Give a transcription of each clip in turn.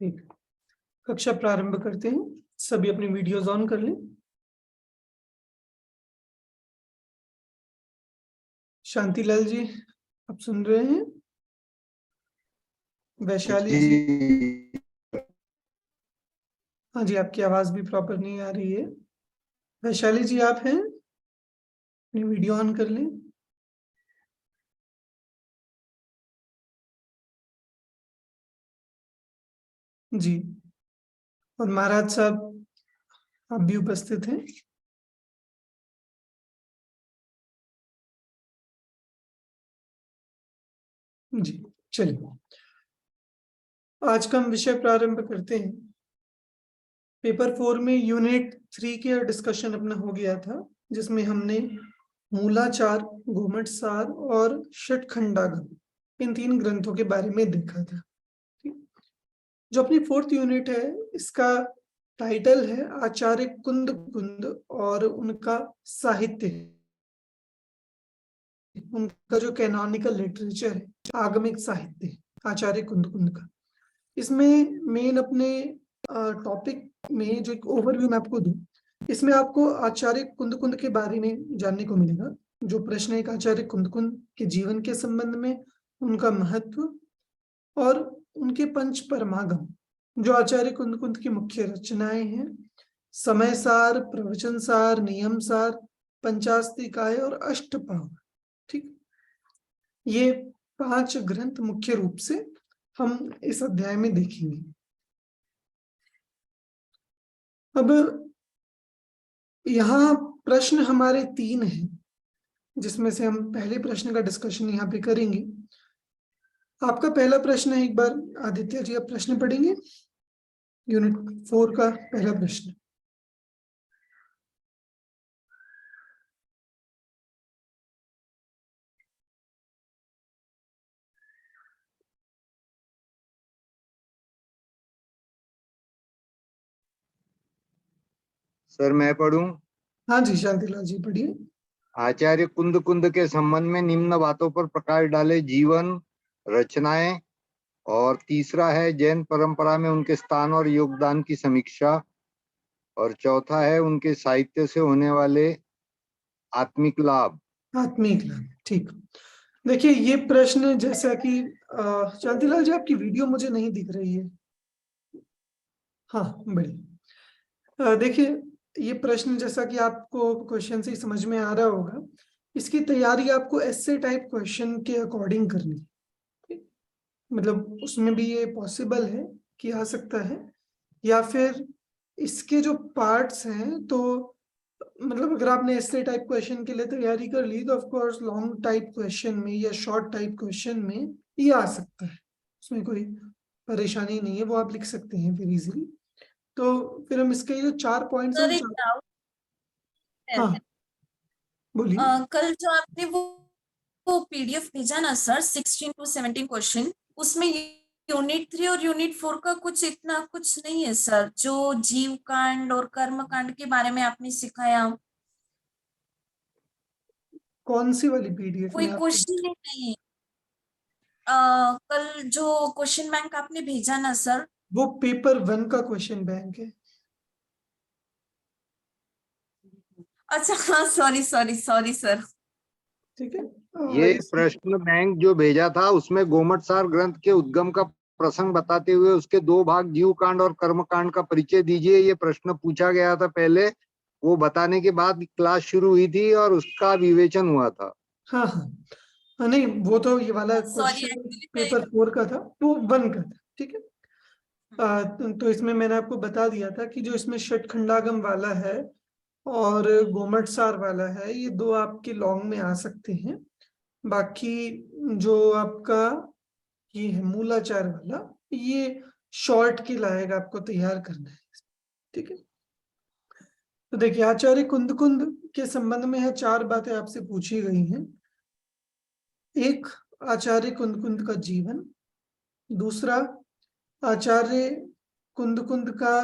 ठीक, कक्षा प्रारंभ करते हैं। सभी अपनी वीडियोस ऑन कर लें। शांतिलाल जी, आप सुन रहे हैं? वैशाली जी, जी हाँ जी, आपकी आवाज भी प्रॉपर नहीं आ रही है। वैशाली जी, आप हैं? अपनी वीडियो ऑन कर लें। जी, और महाराज साहब, आप भी उपस्थित हैं? जी, चलिए आज का हम विषय प्रारंभ करते हैं। पेपर 4 में यूनिट 3 के डिस्कशन अपना हो गया था, जिसमें हमने मूलाचार, घुमटसार और षटखंडागम इन 3 ग्रंथों के बारे में देखा था। जो अपनी 4th यूनिट है, इसका टाइटल है आचार्य कुंद कुंद और उनका साहित्य, उनका जो कैनोनिकल लिटरेचर है, आगमिक साहित्य आचार्य कुंद कुंद का। इसमें मेन अपने टॉपिक में जो एक ओवरव्यू मैं आपको दूं, इसमें आपको आचार्य कुंद कुंद के बारे में जानने को मिलेगा। जो प्रश्न एक आचार्य कुंद कुंद के जीवन के संबंध में, उनका महत्व और उनके पंच परमागम, जो आचार्य कुंद कुंद की मुख्य रचनाएं हैं, समय सार, प्रवचन सार, नियम सार, पंचास्तिकाय और अष्टपाव। ठीक, ये 5 ग्रंथ मुख्य रूप से हम इस अध्याय में देखेंगे। अब यहाँ प्रश्न हमारे 3 हैं, जिसमें से हम पहले प्रश्न का डिस्कशन यहाँ पे करेंगे। आपका पहला प्रश्न है, एक बार आदित्य जी आप प्रश्न पढ़ेंगे, यूनिट 4 का पहला प्रश्न। सर, मैं पढ़ूं। हाँ जी, शांतिलाल जी पढ़िए। आचार्य कुंद कुंद के संबंध में निम्न बातों पर प्रकाश डाले: जीवन, रचनाएं, और तीसरा है जैन परंपरा में उनके स्थान और योगदान की समीक्षा, और चौथा है उनके साहित्य से होने वाले आत्मिक लाभ। आत्मिक लाभ, ठीक। देखिए ये प्रश्न, जैसा कि शांतिलाल जी आपकी वीडियो मुझे नहीं दिख रही है। हाँ, बढ़िया। देखिए ये प्रश्न, जैसा कि आपको क्वेश्चन से ही समझ में आ रहा होगा, इसकी तैयारी आपको ऐसे टाइप क्वेश्चन के अकॉर्डिंग करनी है। ठीक? मतलब उसमें भी ये पॉसिबल है कि आ सकता है, या फिर इसके जो पार्ट्स हैं, तो मतलब अगर आपने ऐसे टाइप क्वेश्चन के लिए तैयारी कर ली, तो of course long type question में या शॉर्ट टाइप क्वेश्चन में ये आ सकता है, उसमें कोई परेशानी नहीं है, वो आप लिख सकते हैं फिर इजीली। तो फिर हम इसके जो 4 पॉइंट्स सर हैं, एक डाउट है। हाँ बोलिए। कल जो आपने वो पीडीएफ भेजा ना सर, 16 to 17 क्वेश्चन, उसमें यूनिट 3 और यूनिट 4 का कुछ इतना कुछ नहीं है सर, जो जीव कांड और कर्म कांड के बारे में आपने सिखाया। कौन सी वाली पीडीएफ कोई में आपको? क्वेश्चन ही नहीं। कल जो क्वेश्चन बैंक आपने भेजा ना सर, वो पेपर 1 का क्वेश्चन बैंक है। अच्छा हाँ, सॉरी सॉरी सॉरी सर। ठीक है, ये प्रश्न बैंक जो भेजा था उसमें गोमटसार ग्रंथ के उद्गम का प्रसंग बताते हुए उसके 2 भाग जीव कांड और कर्म कांड का परिचय दीजिए, ये प्रश्न पूछा गया था पहले। वो बताने के बाद क्लास शुरू हुई थी और उसका विवेचन हुआ था। हाँ हाँ नहीं, वो तो ये वाला सॉरी क्वेश्चन एक्चुअली पेपर 4 का था, तो 1 का था। ठीक है, तो इसमें मैंने आपको बता दिया था कि जो इसमें षटखंडागम वाला है और गोमटसार वाला है, ये 2 आपके लॉन्ग में आ सकते हैं। बाकी जो आपका ये है मूलाचार वाला, ये शॉर्ट के लायक आपको तैयार करना है। ठीक है, तो देखिए आचार्य कुंद कुंद के संबंध में है 4 बातें आपसे पूछी गई हैं। एक, आचार्य कुंद कुंद का जीवन। दूसरा, आचार्य कुंद कुंद का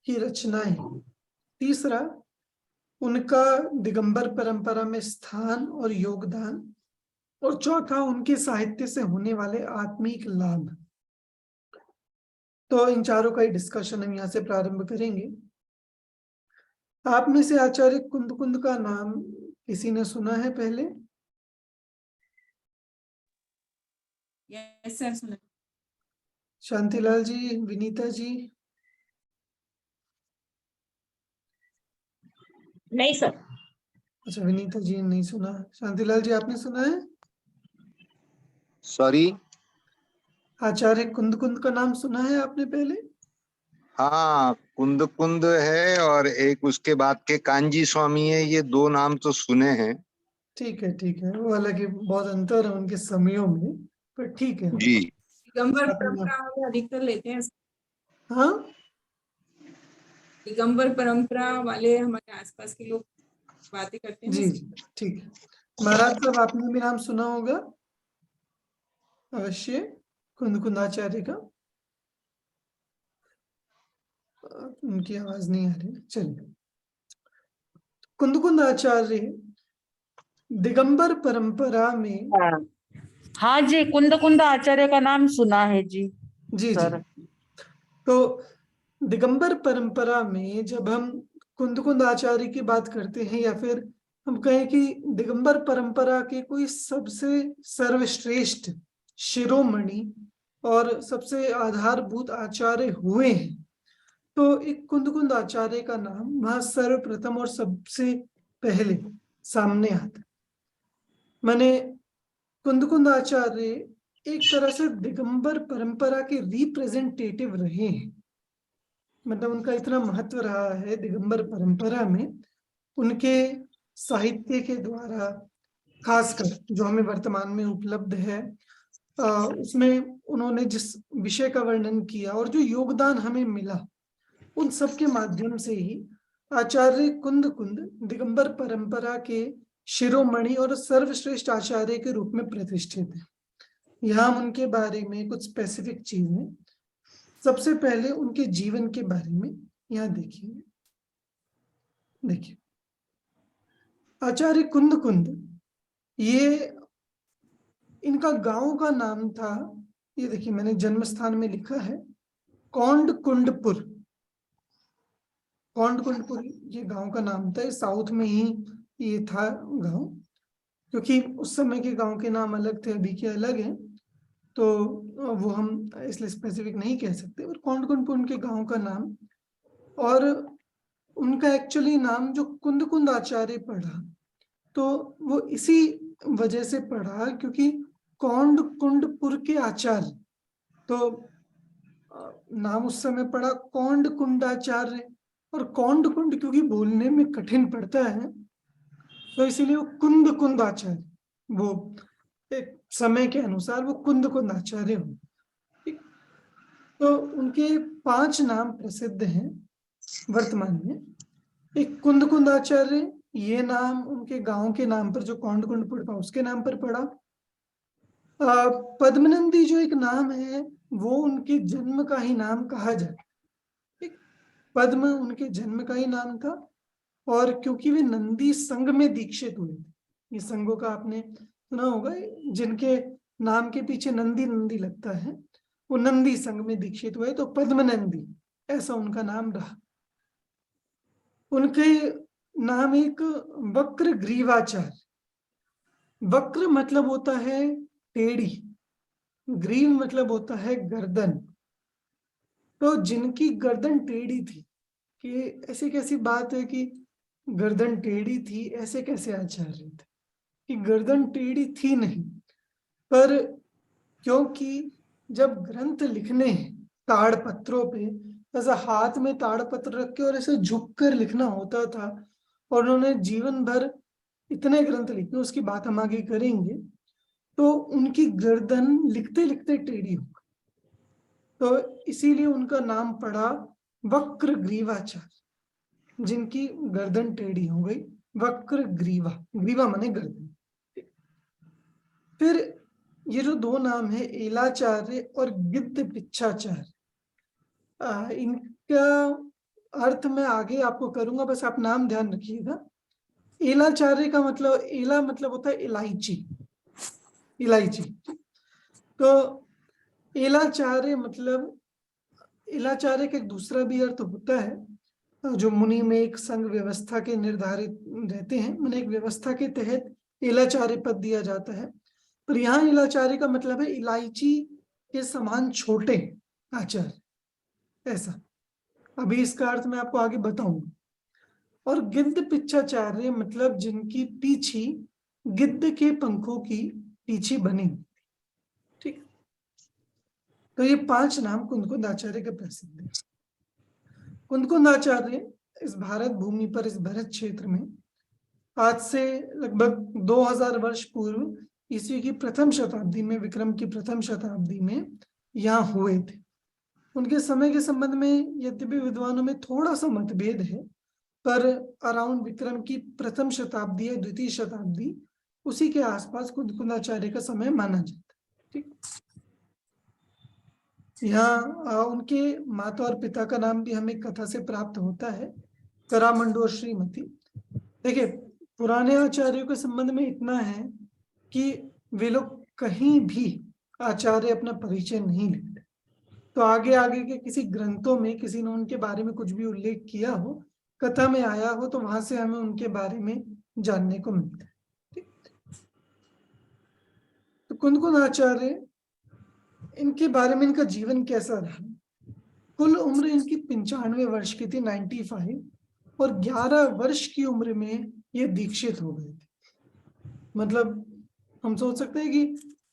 की रचनाएं। तीसरा, उनका दिगंबर परंपरा में स्थान और योगदान। और चौथा, उनके साहित्य से होने वाले आत्मिक लाभ। तो इन चारों का ही डिस्कशन हम यहाँ से प्रारंभ करेंगे। आप में से आचार्य कुंद का नाम किसी ने सुना है पहले? यस सर, सुना। शांतिलाल जी, विनीता जी? नहीं सर। अच्छा, विनीता जी ने नहीं सुना। शांतिलाल जी, आपने सुना है? सॉरी। आचार्य कुंद का नाम सुना है आपने पहले? हाँ, कुंद कुंद है और एक उसके बाद के कांजी स्वामी है, ये दो नाम तो सुने हैं। ठीक है, ठीक है। वो हालांकि बहुत अंतर है उनके समयों में, पर ठीक है। जी। दिगंबर आपने- परंपरा वाले अधिकतर लेते हैं। हाँ, दिगंबर परंपरा वाले हमारे आसपास के लोग बातें करते हैं ना। जी जी, ठीक है। महाराज साहब, आपने भी नाम सुना होगा अवश्य, कुंद आचार्य का। उनकी आवाज नहीं आ रही, चलिए। कुंद आचार्य दिगंबर परंपरा में, हाँ जी, कुंद आचार्य का नाम सुना है जी। जी जी, सर, तो दिगंबर परंपरा में जब हम कुंद आचार्य की बात करते हैं, या फिर हम कहें कि दिगंबर परंपरा के कोई सबसे सर्वश्रेष्ठ शिरोमणि और सबसे आधारभूत आचार्य हुए हैं, तो एक कुंद आचार्य का नाम वहां सर्वप्रथम और सबसे पहले सामने आता है। माने कुंद आचार्य एक तरह से दिगंबर परंपरा के रिप्रेजेंटेटिव रहे हैं। मतलब उनका इतना महत्व रहा है दिगंबर परंपरा में, उनके साहित्य के द्वारा, खासकर जो हमें वर्तमान में उपलब्ध है, उसमें उन्होंने जिस विषय का वर्णन किया और जो योगदान हमें मिला, उन सब के माध्यम से ही आचार्य कुंद दिगंबर परंपरा के शिरोमणि और सर्वश्रेष्ठ आचार्य के रूप में प्रतिष्ठित है। यहाँ हम उनके बारे में कुछ स्पेसिफिक चीजें, सबसे पहले उनके जीवन के बारे में यहाँ देखिए। आचार्य कुंद ये, इनका गांव का नाम था, ये देखिए मैंने जन्म स्थान में लिखा है कौंडकुंडपुर। कौंडकुंडपुर ये गांव का नाम था, साउथ में ही ये था गांव, क्योंकि उस समय के गांव के नाम अलग थे, अभी के अलग हैं, तो वो हम इसलिए स्पेसिफिक नहीं कह सकते। पर कौंडकुंडपुर उनके गांव का नाम, और उनका एक्चुअली नाम जो कुंद आचार्य पढ़ा, तो वो इसी वजह से पढ़ा क्योंकि कौंडकुंडपुर के आचार्य, तो नाम उस समय पड़ा कौंडकुंडाचार्य, और कौंडकुंड क्योंकि बोलने में कठिन पड़ता है, तो इसीलिए वो कुंद आचार्य, वो एक समय के अनुसार वो कुंद आचार्य हो। तो उनके 5 नाम प्रसिद्ध हैं वर्तमान में। एक कुंद आचार्य, ये नाम उनके गांव के नाम पर, जो कौंडकुंडपुर था उसके नाम पर पड़ा। पद्मनंदी जो एक नाम है, वो उनके जन्म का ही नाम कहा जाए। पद्म उनके जन्म का ही नाम था, और क्योंकि वे नंदी संघ में दीक्षित हुए थे, ये संघों का आपने सुना होगा, जिनके नाम के पीछे नंदी नंदी लगता है, वो नंदी संघ में दीक्षित हुए, तो पद्मनंदी ऐसा उनका नाम रहा। उनके नाम एक वक्र ग्रीवाचार्य, वक्र मतलब होता है टेढ़ी, ग्रीव मतलब होता है गर्दन, तो जिनकी गर्दन टेढ़ी थी, कि ऐसी कैसी बात है कि गर्दन टेढ़ी थी, ऐसे कैसे आचार्य थे कि गर्दन टेढ़ी थी नहीं, पर क्योंकि जब ग्रंथ लिखने हैं ताड़ पत्रों पे, ऐसा हाथ में ताड़ पत्र रख के और ऐसे झुक कर लिखना होता था, और उन्होंने जीवन भर इतने ग्रंथ लिखे, उसकी बात हम आगे करेंगे, तो उनकी गर्दन लिखते लिखते टेढ़ी हो गई, तो इसीलिए उनका नाम पड़ा वक्र ग्रीवाचार्य, जिनकी गर्दन टेढ़ी हो गई, वक्र ग्रीवा, ग्रीवा माने गर्दन। फिर ये जो 2 नाम है, एलाचार्य और गिद्ध पिच्छाचार्य, इनका अर्थ मैं आगे आपको करूंगा, बस आप नाम ध्यान रखिएगा। एलाचार्य का मतलब, एला मतलब होता है इलायची, इलायची, तो एलाचार्य मतलब इलाचार्य का एक दूसरा भी अर्थ होता है, जो मुनि में एक संघ व्यवस्था के निर्धारित रहते हैं, मैंने एक व्यवस्था के तहत इलाचार्य पद दिया जाता है। पर यहाँ इलाचार्य का मतलब है इलायची के समान छोटे आचार्य, ऐसा। अभी इसका अर्थ मैं आपको आगे बताऊंगा। और गिद्ध पिच्छाचार्य मतलब जिनकी पीछी गिद्ध के पंखों की पीछी बनी, ठीक। तो ये 5 नाम कुंदकुंद आचार्य के प्रसिद्ध हैं। कुंदकुंद आचार्य इस भारत भूमि पर, इस भरत क्षेत्र में आज से लगभग 2000 वर्ष पूर्व ईस्वी की प्रथम शताब्दी में, विक्रम की प्रथम शताब्दी में यहाँ हुए थे। उनके समय के संबंध में यद्यपि विद्वानों में थोड़ा सा मतभेद है, पर अराउंड विक्रम की प्रथम शताब्दी या द्वितीय शताब्दी, उसी के आसपास कुंदकुंदाचार्य का समय माना जाता है, ठीक। यहाँ उनके माता और पिता का नाम भी हमें कथा से प्राप्त होता है, करामंडू और श्रीमती। देखिए, पुराने आचार्यों के संबंध में इतना है कि वे लोग कहीं भी आचार्य अपना परिचय नहीं लेते। तो आगे आगे के किसी ग्रंथों में किसी ने उनके बारे में कुछ भी उल्लेख किया हो, कथा में आया हो, तो वहां से हमें उनके बारे में जानने को मिलता है, ठीक। तो कुंदकुंद आचार्य, इनके बारे में इनका जीवन कैसा रहा। कुल उम्र इनकी 95 वर्ष की थी, 95, और 11 वर्ष की उम्र में ये दीक्षित हो गए थे। मतलब हम सोच सकते हैं कि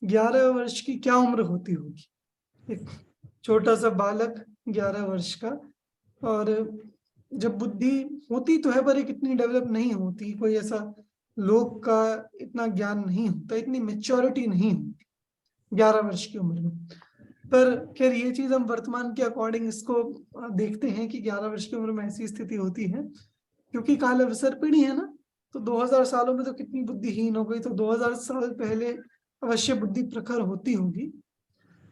11 वर्ष की क्या उम्र होती होगी, एक छोटा सा बालक 11 वर्ष का। और जब बुद्धि होती तो है, पर एक इतनी डेवलप नहीं होती, कोई ऐसा लोक का इतना ज्ञान नहीं होता, इतनी मेच्योरिटी नहीं होती 11 वर्ष की उम्र में। पर खैर ये चीज हम वर्तमान के अकॉर्डिंग इसको देखते हैं कि 11 वर्ष की उम्र में ऐसी स्थिति होती है, क्योंकि काल अवसर पीढ़ी है ना, तो 2000 सालों में तो कितनी बुद्धिहीन हो गई, तो 2000 साल पहले अवश्य बुद्धि प्रखर होती होगी।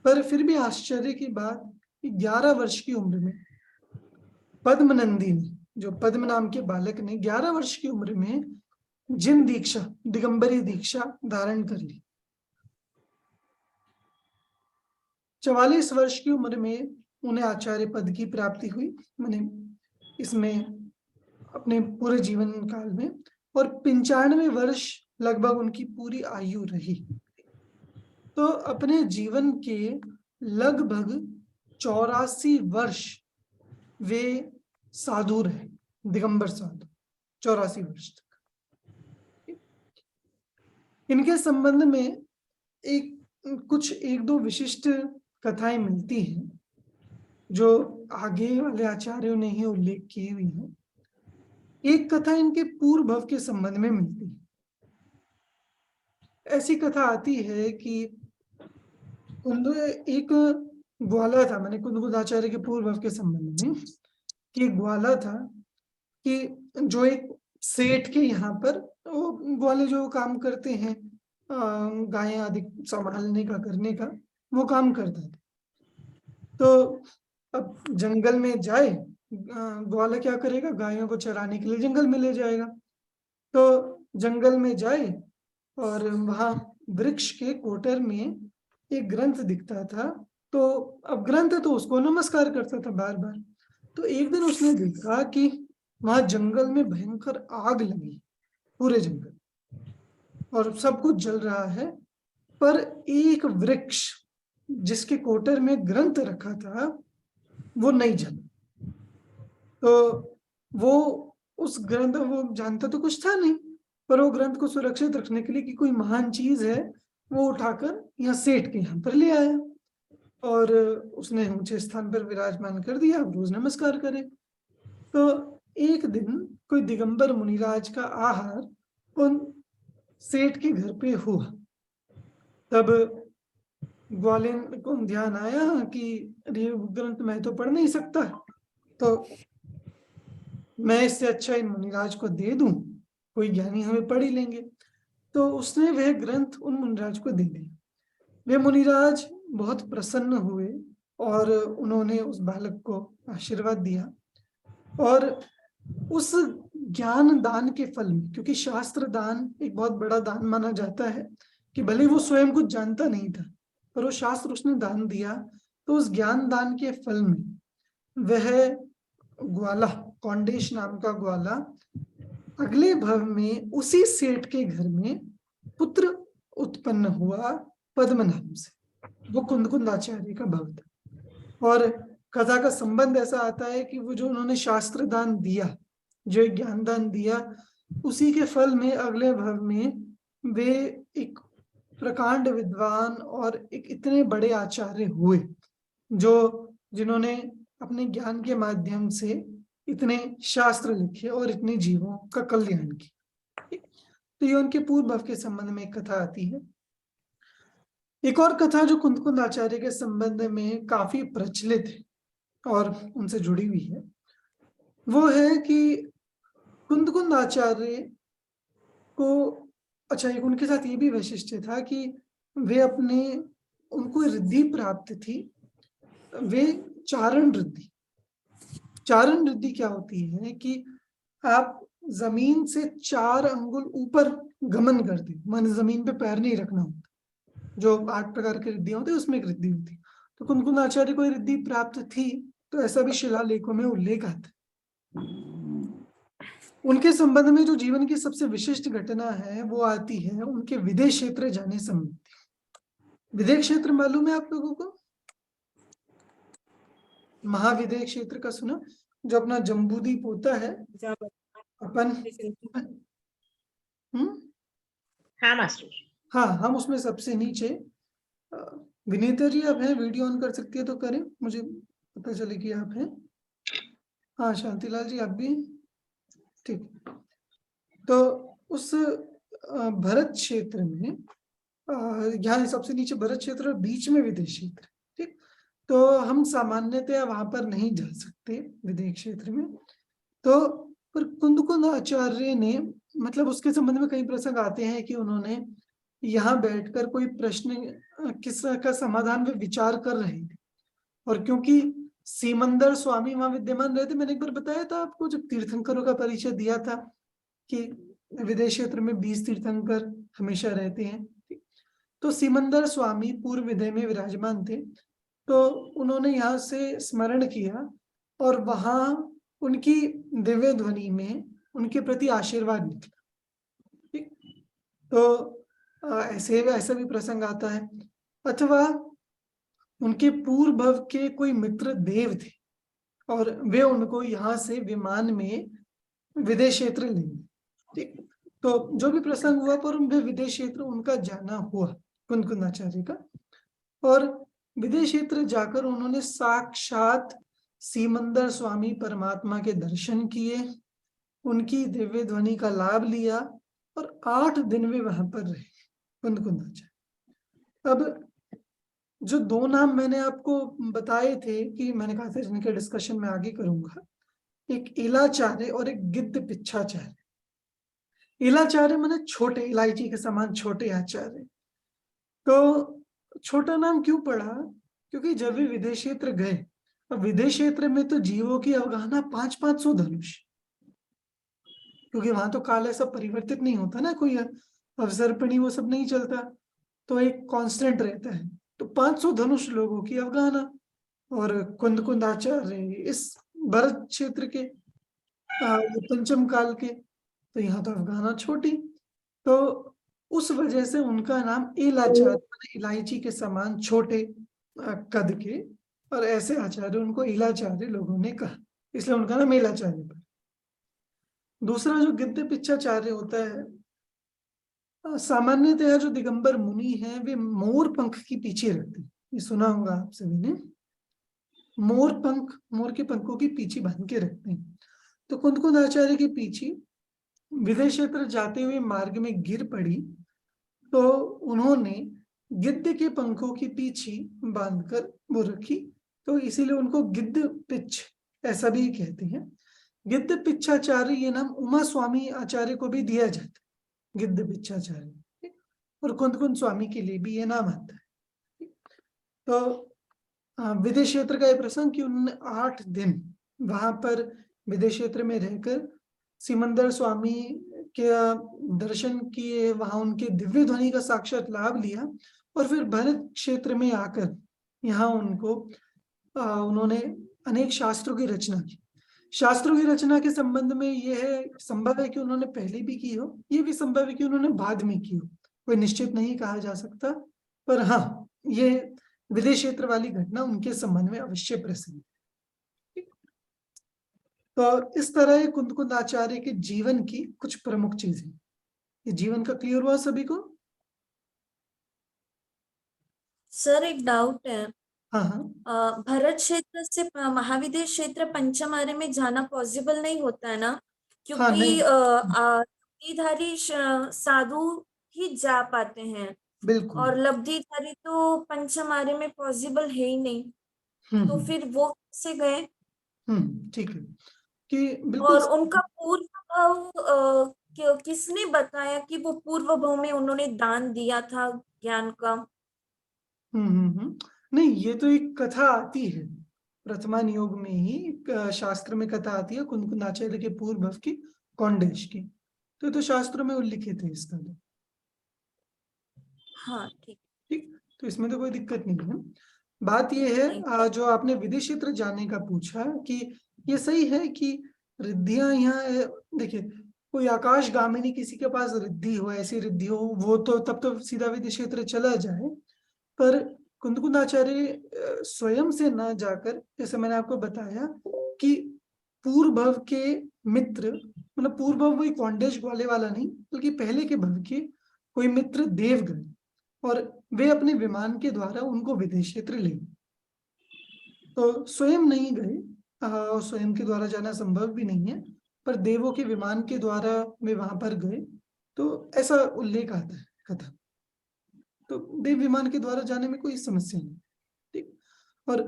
पर फिर भी आश्चर्य की बात कि 11 वर्ष की उम्र में पद्मनंदी ने, जो पद्म नाम के बालक ने 11 वर्ष की उम्र में जिन दीक्षा, दिगंबरी दीक्षा धारण कर ली। 44 वर्ष की उम्र में उन्हें आचार्य पद की प्राप्ति हुई, मैंने इसमें अपने पूरे जीवन काल में, और 95 वर्ष लगभग उनकी पूरी आयु रही। तो अपने जीवन के लगभग 84 वर्ष वे साधु रहे, दिगंबर साधु, 84 वर्ष तक। इनके संबंध में एक दो विशिष्ट कथाएं मिलती हैं, जो आगे वाले आचार्यों ने ही उल्लेख की हुई है। एक कथा इनके पूर्व भव के संबंध में मिलती है। ऐसी कथा आती है कि एक ग्वाला था, मैंने कुंदकुंद आचार्य के पूर्व भव के संबंध में, कि एक ग्वाला था कि जो एक सेठ के यहाँ पर, वो ग्वाले जो काम करते हैं गायें आदि संभालने का, करने का, वो काम करता था। तो अब जंगल में जाए, ग्वाला क्या करेगा, गायों को चराने के लिए जंगल में ले जाएगा। तो जंगल में जाए और वहां वृक्ष के कोटर में एक ग्रंथ दिखता था। तो अब ग्रंथ तो उसको नमस्कार करता था बार बार। तो एक दिन उसने देखा कि वहां जंगल में भयंकर आग लगी, पूरे जंगल, और सब कुछ जल रहा है, पर एक वृक्ष जिसके कोटर में ग्रंथ रखा था वो नहीं जला। तो वो उस ग्रंथ, वो जानता तो कुछ था नहीं, पर वो ग्रंथ को सुरक्षित रखने के लिए कि कोई महान चीज है, वो उठाकर यहाँ सेठ के यहाँ पर ले आया और उसने ऊंचे स्थान पर विराजमान कर दिया, रोज नमस्कार करे। तो एक दिन कोई दिगंबर मुनिराज का आहार उन सेठ के घर पे हुआ। तब ग्वालिन को ध्यान आया कि ये ग्रंथ मैं तो पढ़ नहीं सकता, तो मैं इससे अच्छा इन मुनिराज को दे दूं, कोई ज्ञानी हमें पढ़ ही लेंगे। तो उसने वह ग्रंथ उन मुनिराज को दे दिया। वे मुनिराज बहुत प्रसन्न हुए और उन्होंने उस बालक को आशीर्वाद दिया। और उस ज्ञान दान के फल में, क्योंकि शास्त्र दान एक बहुत बड़ा दान माना जाता है, कि भले वो स्वयं कुछ जानता नहीं था, पर वो शास्त्र उसने दान दिया, तो उस ज्ञान दान के फल में वह ग्वाला, कौंडेश नाम का ग्वाला, अगले भव में उसी सेठ के घर में पुत्र उत्पन्न हुआ पद्म नाम से। वो कुंदकुंद आचार्य का भव था। और कथा का संबंध ऐसा आता है कि वो जो उन्होंने शास्त्र दान दिया, जो एक ज्ञान दान दिया, उसी के फल में अगले भव में वे एक प्रकांड विद्वान और एक इतने बड़े आचार्य हुए, जो जिन्होंने अपने ज्ञान के माध्यम से इतने शास्त्र लिखे और इतने जीवों का कल्याण किया। तो ये उनके पूर्व भव के संबंध में एक कथा आती है। एक और कथा जो कुंदकुंद आचार्य के संबंध में काफी प्रचलित है और उनसे जुड़ी हुई है, वो है कि कुंदकुंद आचार्य को, अच्छा, एक उनके साथ ये भी वैशिष्ट्य था कि वे उनको रिद्धि प्राप्त थी, वे चारण रिद्धि। चारण रिद्धि क्या होती है कि आप जमीन से 4 अंगुल ऊपर गमन करते, मन जमीन पे पैर नहीं रखना होता। जो 8 प्रकार की रिद्धियां होती है उसमें एक रिद्धि होती है। तो कुंदकुंद आचार्य को रिद्धि प्राप्त थी, तो ऐसा भी शिलालेखों में उल्लेख आता है। उनके संबंध में जो जीवन की सबसे विशिष्ट घटना है वो आती है उनके विदेश क्षेत्र जाने संबंधी। विदेश क्षेत्र मालूम है आप लोगों को? महाविदेश क्षेत्र का सुना, जो अपना जम्बूद्वीप होता है अपन। हाँ मास्टर। हाँ, हम उसमें सबसे नीचे। विनीता जी आप हैं, वीडियो ऑन कर सकती है तो करें, मुझे पता चले कि आप हैं। हाँ शांतिलाल जी आप भी, ठीक। तो उस भरत क्षेत्र में, यहाँ सबसे नीचे भरत क्षेत्र और बीच में विदेश क्षेत्र, ठीक। तो हम सामान्यतया वहां पर नहीं जा सकते विदेश क्षेत्र में। तो पर कुंदकुंद आचार्य ने, मतलब उसके संबंध में कई प्रसंग आते हैं कि उन्होंने यहाँ बैठकर कोई प्रश्न किस का समाधान वे विचार कर रहे थे। और क्योंकि सीमंदर स्वामी वहां विद्यमान रहे थे, मैंने एक बार बताया था आपको जब तीर्थंकरों का परिचय दिया था कि विदेश क्षेत्र में 20 तीर्थंकर हमेशा रहते हैं। तो सीमंदर स्वामी पूर्व विदेह में विराजमान थे, तो उन्होंने यहाँ से स्मरण किया और वहां उनकी दिव्य ध्वनि में उनके प्रति आशीर्वाद निकला। ठीक, तो ऐसा भी प्रसंग आता है। अथवा उनके पूर्व भव के कोई मित्र देव थे और वे उनको यहाँ से विमान में विदेश क्षेत्र ले गए। ठीक, तो जो भी प्रसंग हुआ पर वे विदेश क्षेत्र उनका जाना हुआ कुंदकुंद आचार्य का। और विदेश क्षेत्र जाकर उन्होंने साक्षात सीमंदर स्वामी परमात्मा के दर्शन किए, उनकी दिव्य ध्वनि का लाभ लिया और 8 दिन वे वहां पर रहे कुंदकुंद आचार्य। अब जो 2 नाम मैंने आपको बताए थे कि मैंने कहा था जिनके डिस्कशन में आगे करूंगा, एक इलाचार्य और एक गिद्ध पिच्छाचार्य। इलाचार्य माने छोटे, इलायची के समान छोटे आचार्य। तो छोटा नाम क्यों पड़ा? क्योंकि जब वे विदेश क्षेत्र गए, अब विदेश क्षेत्र में तो जीवों की अवगाहना 500-500 धनुष, क्योंकि वहां तो काल ऐसा परिवर्तित नहीं होता ना, कोई अवसर्पणी वो सब नहीं चलता, तो एक कांस्टेंट रहता है। तो 500 धनुष लोगों की अवगाहना। और कुंदकुंद आचार्य इस भरत क्षेत्र के पंचम काल के, तो यहाँ तो अवगाहना छोटी, तो उस वजह से उनका नाम इलाचार्य, इलायची के समान छोटे कद के, और ऐसे आचार्य उनको इलाचार्य लोगों ने कहा, इसलिए उनका नाम इलाचार्य पड़ा। दूसरा जो गिद्ध पिच्छाचार्य होता है, सामान्यतः जो दिगंबर मुनि है वे मोर पंख की पीछे रखते हैं, ये सुना होगा आप सभी ने। मोर पंख, मोर के पंखों की पीछे बांध के रखते हैं। तो कुंदकुंद आचार्य की पीछे विदेश क्षेत्र जाते हुए मार्ग में गिर पड़ी, तो उन्होंने गिद्ध के पंखों की पीछे बांधकर वो रखी, तो इसीलिए उनको गिद्ध पिच्छ ऐसा भी कहते हैं। गिद्ध पिच्छाचार्य ये नाम उमा स्वामी आचार्य को भी दिया जाता है, गिद्ध पिच्छाचार्य, और कुंदकुंद स्वामी के लिए भी ये नाम आता है। तो विदेश क्षेत्र का ये प्रसंग कि उन्होंने 8 दिन वहां पर विदेश क्षेत्र में रहकर सीमंदर स्वामी के दर्शन किए, वहां उनके दिव्य ध्वनि का साक्षात लाभ लिया, और फिर भरत क्षेत्र में आकर यहाँ उनको उन्होंने अनेक शास्त्रों की रचना की। शास्त्रों की रचना के संबंध में ये है, संभव है कि उन्होंने पहले भी की हो, ये भी संभव है कि उन्होंने बाद में की हो, कोई निश्चित नहीं कहा जा सकता। पर हाँ, ये विदेश क्षेत्र वाली घटना उनके संबंध में अवश्य प्रसिद्ध है। तो इस तरह ये कुंद आचार्य के जीवन की कुछ प्रमुख चीजें। ये जीवन का क्लियर हुआ सभी को? सर एक डाउट है, हाँ हाँ, भरत क्षेत्र से महाविदेश क्षेत्र पंचम आर्य में जाना पॉसिबल नहीं होता है ना, हाँ क्योंकि नहीं, लब्धिधारी साधु ही जा पाते हैं बिल्कुल। और लब्धिधारी तो पंचम आर्य में पॉसिबल है ही नहीं, तो फिर वो कैसे गए? ठीक है कि बिल्कुल। और उनका पूर्व भाव किसने बताया कि वो पूर्व भाव में उन्होंने दान दिया था ज्ञान का? नहीं, ये तो एक कथा आती है प्रथमान योग में ही, एक शास्त्र में कथा आती है कुंद आचार्य के पूर्व भव की, कौंडेश की। तो शास्त्रों में उल्लिखित है इसका। हाँ ठीक। ठीक, तो इसमें तो कोई दिक्कत नहीं है। बात ये है जो आपने विदेश क्षेत्र जाने का पूछा, कि ये सही है कि रिद्धियां यहाँ देखिए, कोई आकाश गामिनी किसी के पास रिद्धि हो, ऐसी रिद्धि हो, वो तो तब तो सीधा विदेश क्षेत्र चला जाए। पर कुंद आचार्य स्वयं से ना जाकर, जैसे मैंने आपको बताया कि पूर्व भव के मित्र, मतलब पूर्व भव वही कौंडेश वाले वाला नहीं, बल्कि पहले के भव के कोई मित्र देव गए और वे अपने विमान के द्वारा उनको विदेश क्षेत्र ले। तो स्वयं नहीं गए, स्वयं के द्वारा जाना संभव भी नहीं है, पर देवों के विमान के द्वारा वे वहां पर गए, तो ऐसा उल्लेख आता है कथा। तो देव विमान के द्वारा जाने में कोई समस्या नहीं। ठीक, और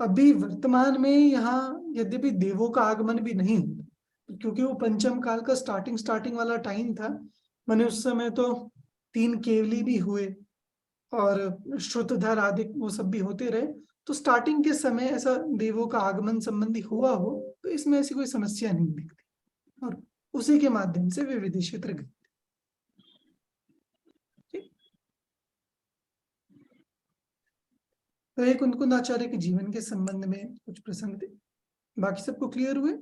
अभी वर्तमान में यहाँ यद्यपि देवों का आगमन भी नहीं होता, क्योंकि वो पंचम काल का स्टार्टिंग वाला टाइम था। मैंने उस समय तो 3 केवली भी हुए और श्रुतधर आदि वो सब भी होते रहे, तो स्टार्टिंग के समय ऐसा देवों का आगमन संबंधी हुआ हो तो इसमें ऐसी कोई समस्या नहीं दिखती, और उसी के माध्यम से वे विदेश क्षेत्र गए। तो एक कुंद आचार्य के जीवन के संबंध में कुछ प्रसंग थे। बाकी सबको क्लियर हुए?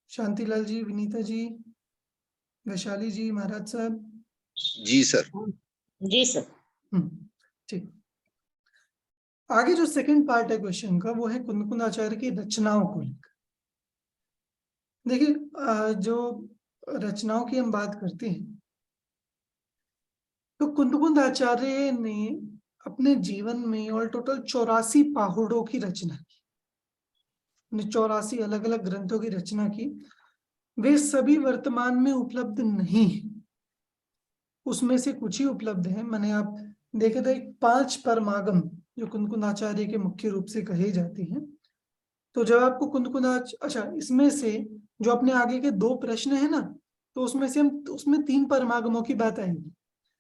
शांतिलाल जी, विनीता जी, वैशाली जी, महाराज साहब? जी सर। जी सर। ठीक। आगे जो सेकंड पार्ट है क्वेश्चन का, वो है कुंद आचार्य की रचनाओं को लेकर। देखिए, जो रचनाओं की हम बात करते हैं, तो कुंद आचार्य ने अपने जीवन में और टोटल 84 पाहुड़ों की रचना की, 84 अलग अलग ग्रंथों की रचना की। वे सभी वर्तमान में उपलब्ध नहीं है, उसमें से कुछ ही उपलब्ध है। मैंने आप देखे थे 5 परमागम जो कुंद आचार्य के मुख्य रूप से कहे जाते हैं। तो जब आपको अच्छा, इसमें से जो अपने आगे के 2 प्रश्न है ना, तो उसमें से हम उसमें 3 परमागमों की बात आएगी।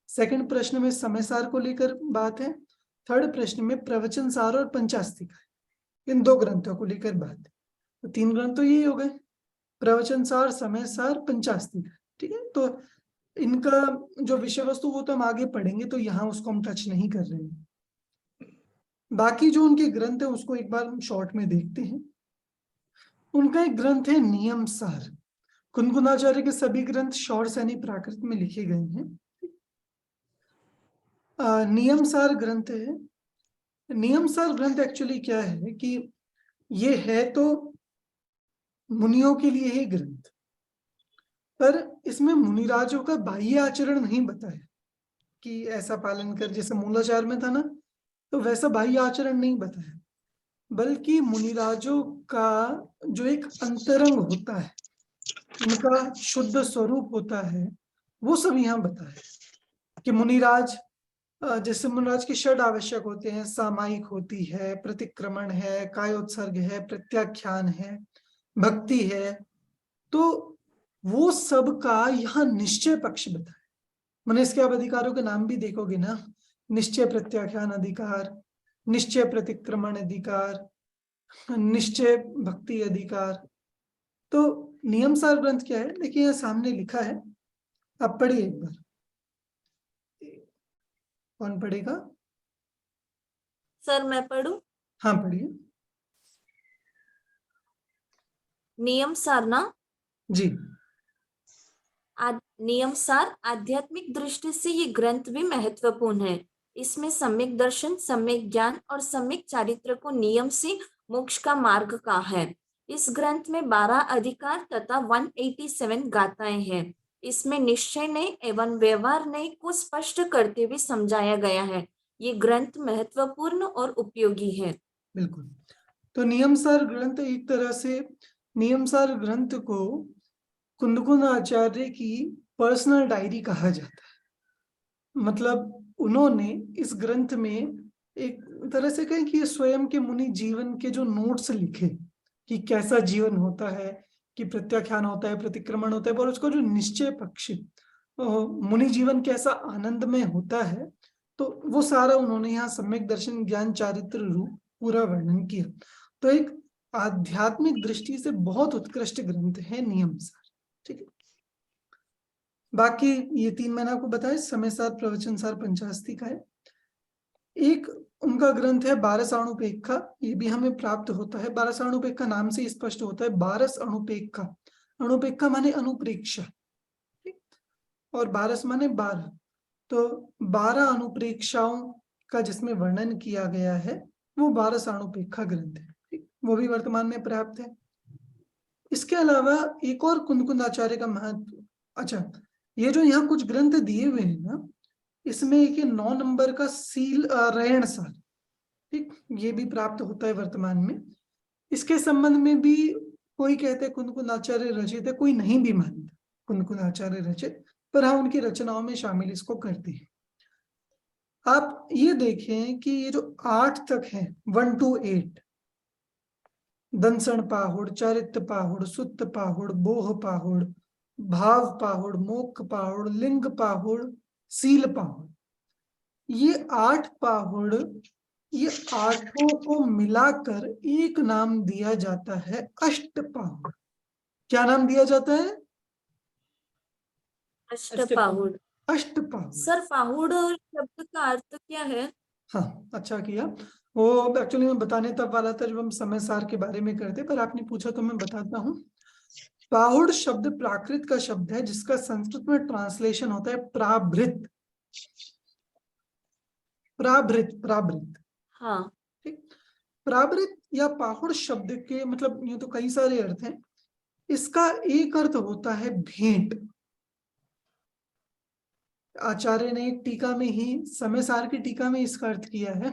सेकंड प्रश्न में समय सार को लेकर बात है, थर्ड प्रश्न में प्रवचन सार और पंचास्तिका, इन 2 ग्रंथों को लेकर बात है। तो 3 ग्रंथ तो यही हो गए, प्रवचन सार, समय सार, पंचास्तिका। ठीक है, तो इनका जो विषय वस्तु वो तो हम आगे पढ़ेंगे, तो यहाँ उसको हम टच नहीं कर रहे हैं। बाकी जो उनके ग्रंथ है उसको एक बार हम शॉर्ट में देखते हैं। उनका एक ग्रंथ है नियम सार। कुंद आचार्य के सभी ग्रंथ शौर सैनी प्राकृत में लिखे गए हैं। नियम सार ग्रंथ है। नियम सार ग्रंथ एक्चुअली क्या है कि ये है तो मुनियों के लिए ही ग्रंथ, पर इसमें मुनिराजों का बाह्य आचरण नहीं बताया कि ऐसा पालन कर, जैसे मूलाचार में था ना, तो वैसा बाह्य आचरण नहीं बताया, बल्कि मुनिराजों का जो एक अंतरंग होता है, उनका शुद्ध स्वरूप होता है, वो सब यहाँ बताया। कि मुनिराज, जैसे मुनिराज की षड आवश्यक होते हैं, सामायिक होती है, प्रतिक्रमण है, कायोत्सर्ग है, प्रत्याख्यान है, भक्ति है, तो वो सब का यहाँ निश्चय पक्ष बताया। मैंने इसके आप अधिकारों के नाम भी देखोगे ना, निश्चय प्रत्याख्यान अधिकार, निश्चय प्रतिक्रमण अधिकार, निश्चय भक्ति अधिकार। तो नियम सार ग्रंथ क्या है, देखिए यहाँ सामने लिखा है, आप पढ़िए एक बार। कौन पढ़ेगा? सर मैं पढ़ूं? हाँ पढ़िए। नियम सार ना, जी नियम सार आध्यात्मिक दृष्टि से ये ग्रंथ भी महत्वपूर्ण है। इसमें सम्यक दर्शन, सम्यक ज्ञान और सम्यक चारित्र को नियम से मोक्ष का मार्ग का है। इस ग्रंथ में 12 अधिकार तथा 187 गाथाएं हैं। इसमें निश्चय नय एवं व्यवहार नय को स्पष्ट करते हुए समझाया गया है। ये ग्रंथ महत्वपूर्ण और उपयोगी है। बिल्कुल। तो नियमसार ग्रंथ एक तरह से, नियमसार ग्रंथ को कुंदकुंद आचार्य की पर्सनल डायरी कहा जाता है। मतलब उन्होंने इस ग्रंथ में एक तरह से कहें कि स्वयं के मुनि जीवन के जो नोट्स लिखे कि कैसा जीवन होता है, कि प्रत्याख्यान होता है, प्रतिक्रमण होता है, और उसका जो निश्चय पक्ष मुनि जीवन कैसा आनंदमय होता है, तो वो सारा उन्होंने यहाँ सम्यक दर्शन ज्ञान चारित्र रूप पूरा वर्णन किया। तो एक आध्यात्मिक दृष्टि से बहुत उत्कृष्ट ग्रंथ है नियम सार। ठीक है, बाकी ये 3 मैंने आपको बताया, समय सार, प्रवचन सार, पंचास्ति का है। एक उनका ग्रंथ है 12 अणुपेक्षा, ये भी हमें प्राप्त होता है। 12 अणुपेक्षा नाम से स्पष्ट होता है 12 अणुपेक्षा। अणुपेक्षा माने अनुप्रेक्षा, और 12 माने 12। तो 12 अनुप्रेक्षाओं का जिसमें वर्णन किया गया है वो 12 अणुपेक्षा ग्रंथ है। ठीक, वो भी वर्तमान में प्राप्त है। इसके अलावा एक और कुंदकुंद आचार्य का महत्व, अच्छा ये जो यहाँ कुछ ग्रंथ दिए हुए हैं ना, इसमें एक 9 नंबर का सील रयण सार, ठीक, ये भी प्राप्त होता है वर्तमान में। इसके संबंध में भी कोई कहते हैं कुंदकुंद आचार्य रचित है, कोई नहीं भी मानता कुंदकुंद आचार्य रचित, पर हाँ उनकी रचनाओं में शामिल इसको करते हैं। आप ये देखें कि ये जो 8 तक है, 1 to 8, दंसण पाहुड़, चारित्र पाहुड़, सुत्त पाहुड़, बोह पाहुड़, भाव पाहुड़, मोक्ष पाहुड़, लिंग पाहुड़, सील पाहुड़, ये 8 पाहुड़, ये 8 को मिलाकर एक नाम दिया जाता है अष्ट पाहुड़। क्या नाम दिया जाता है? अष्टपाहुड़। अष्टपाहुड़। सर पाहुड़ शब्द का अर्थ क्या है? हाँ, अच्छा किया। वो एक्चुअली मैं बताने तब वाला था जब हम समय सार के बारे में करते, पर आपने पूछा तो मैं बताता हूँ। पाहुड़ शब्द प्राकृत का शब्द है जिसका संस्कृत में ट्रांसलेशन होता है प्राभृत। प्राभृत, प्राभृत। हाँ, ठीक, प्राभृत या पाहुड़ शब्द के मतलब यूं तो कई सारे अर्थ हैं। इसका एक अर्थ होता है भेंट। आचार्य ने एक टीका में ही, समय सार की टीका में इसका अर्थ किया है।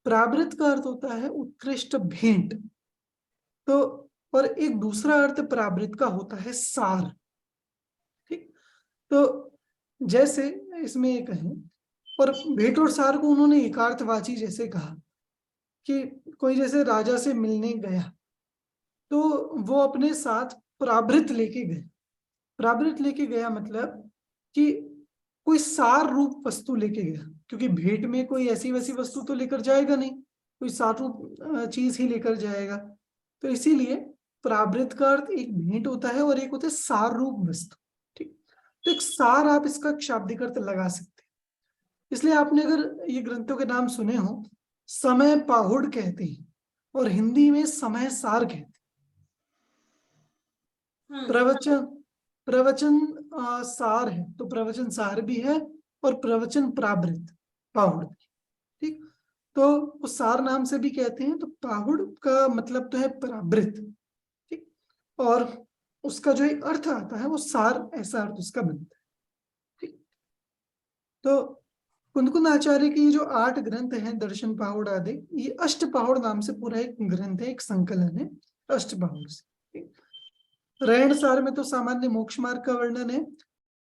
प्राभृत का अर्थ होता है उत्कृष्ट भेंट। तो और एक दूसरा अर्थ प्राभृत का होता है सार। ठीक, तो जैसे इसमें एक है, और भेंट और सार को उन्होंने एकार्थवाची जैसे कहा कि कोई जैसे राजा से मिलने गया तो वो अपने साथ प्राभृत लेके गए। प्राभृत लेके गया मतलब कि कोई सार रूप वस्तु लेके गया, क्योंकि भेंट में कोई ऐसी वैसी वस्तु तो लेकर जाएगा नहीं, कोई सार रूप चीज ही लेकर जाएगा। तो इसीलिए प्राभृत का अर्थ एक भेंट होता है और एक होता है सार रूप वस्तु। ठीक, तो एक सार आप इसका शाब्दिक अर्थ लगा सकते हैं। इसलिए आपने अगर ये ग्रंथों के नाम सुने हो, समय पाहुड़ कहते हैं और हिंदी में समय सार कहते हैं। प्रवचन, प्रवचन सार है तो प्रवचन सार भी है, और प्रवचन प्राभृत पाहुड़ भी। ठीक, तो वो सार नाम से भी कहते हैं। तो पाहुड़ का मतलब तो है प्राभृत। ठीक, और उसका जो एक अर्थ आता है वो सार, ऐसा अर्थ उसका बनता है। ठीक, तो कुंदकुंद आचार्य की जो 8 ग्रंथ हैं, दर्शन पाहुड़ आदि, ये अष्ट पाहुड़ नाम से पूरा एक ग्रंथ है, एक संकलन है अष्ट पाहुड़ से। रैण सार में तो सामान्य मोक्ष मार्ग का वर्णन है।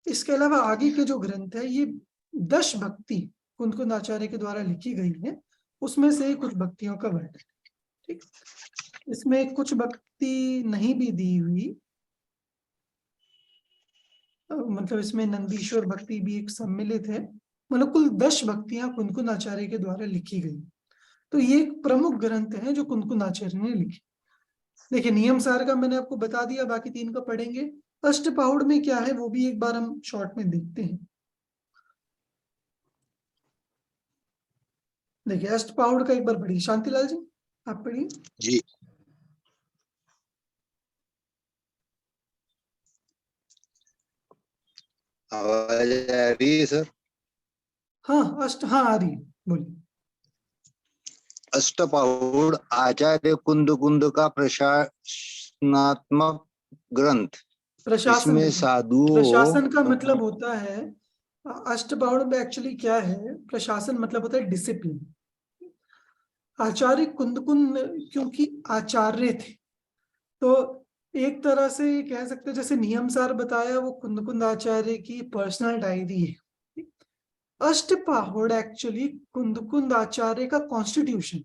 इसके अलावा आगे के जो ग्रंथ है ये 10 भक्ति कुंदकुंद आचार्य के द्वारा लिखी गई है, उसमें से कुछ भक्तियों का वर्णन। ठीक, इसमें कुछ भक्ति नहीं भी दी हुई, मतलब इसमें नंदीश्वर भक्ति भी एक सम्मिलित है। मतलब कुल 10 भक्तियां कुंदकुंद आचार्य के द्वारा लिखी गई। तो ये एक प्रमुख ग्रंथ है जो कुंदकुंद आचार्य ने लिखी। देखिए नियम सार का मैंने आपको बता दिया, बाकी 3 का पढ़ेंगे। अष्ट पाहुड़ में क्या है वो भी एक बार हम शॉर्ट में देखते हैं। देखिए अष्ट पाहुड़ का एक बार पढ़िए, शांतिलाल जी आप पढ़िए। जी। आवाज आ रही है सर? हाँ हाँ आ रही है, बोलिए। अष्टपौड़ आचार्य कुंद कुंद का प्रशासनात्मक ग्रंथ। प्रशासन इसमें नहीं, साधुओं प्रशासन का मतलब होता है, अष्टपौड़ में एक्चुअली क्या है, प्रशासन मतलब होता है डिसिप्लिन। आचार्य कुंद क्योंकि आचार्य थे, तो एक तरह से ये कह सकते हैं, जैसे नियम सार बताया, वो कुंद आचार्य की पर्सनल डायरी है। अष्टपौड़ एक्चुअली कुंद आचार्य का कॉन्स्टिट्यूशन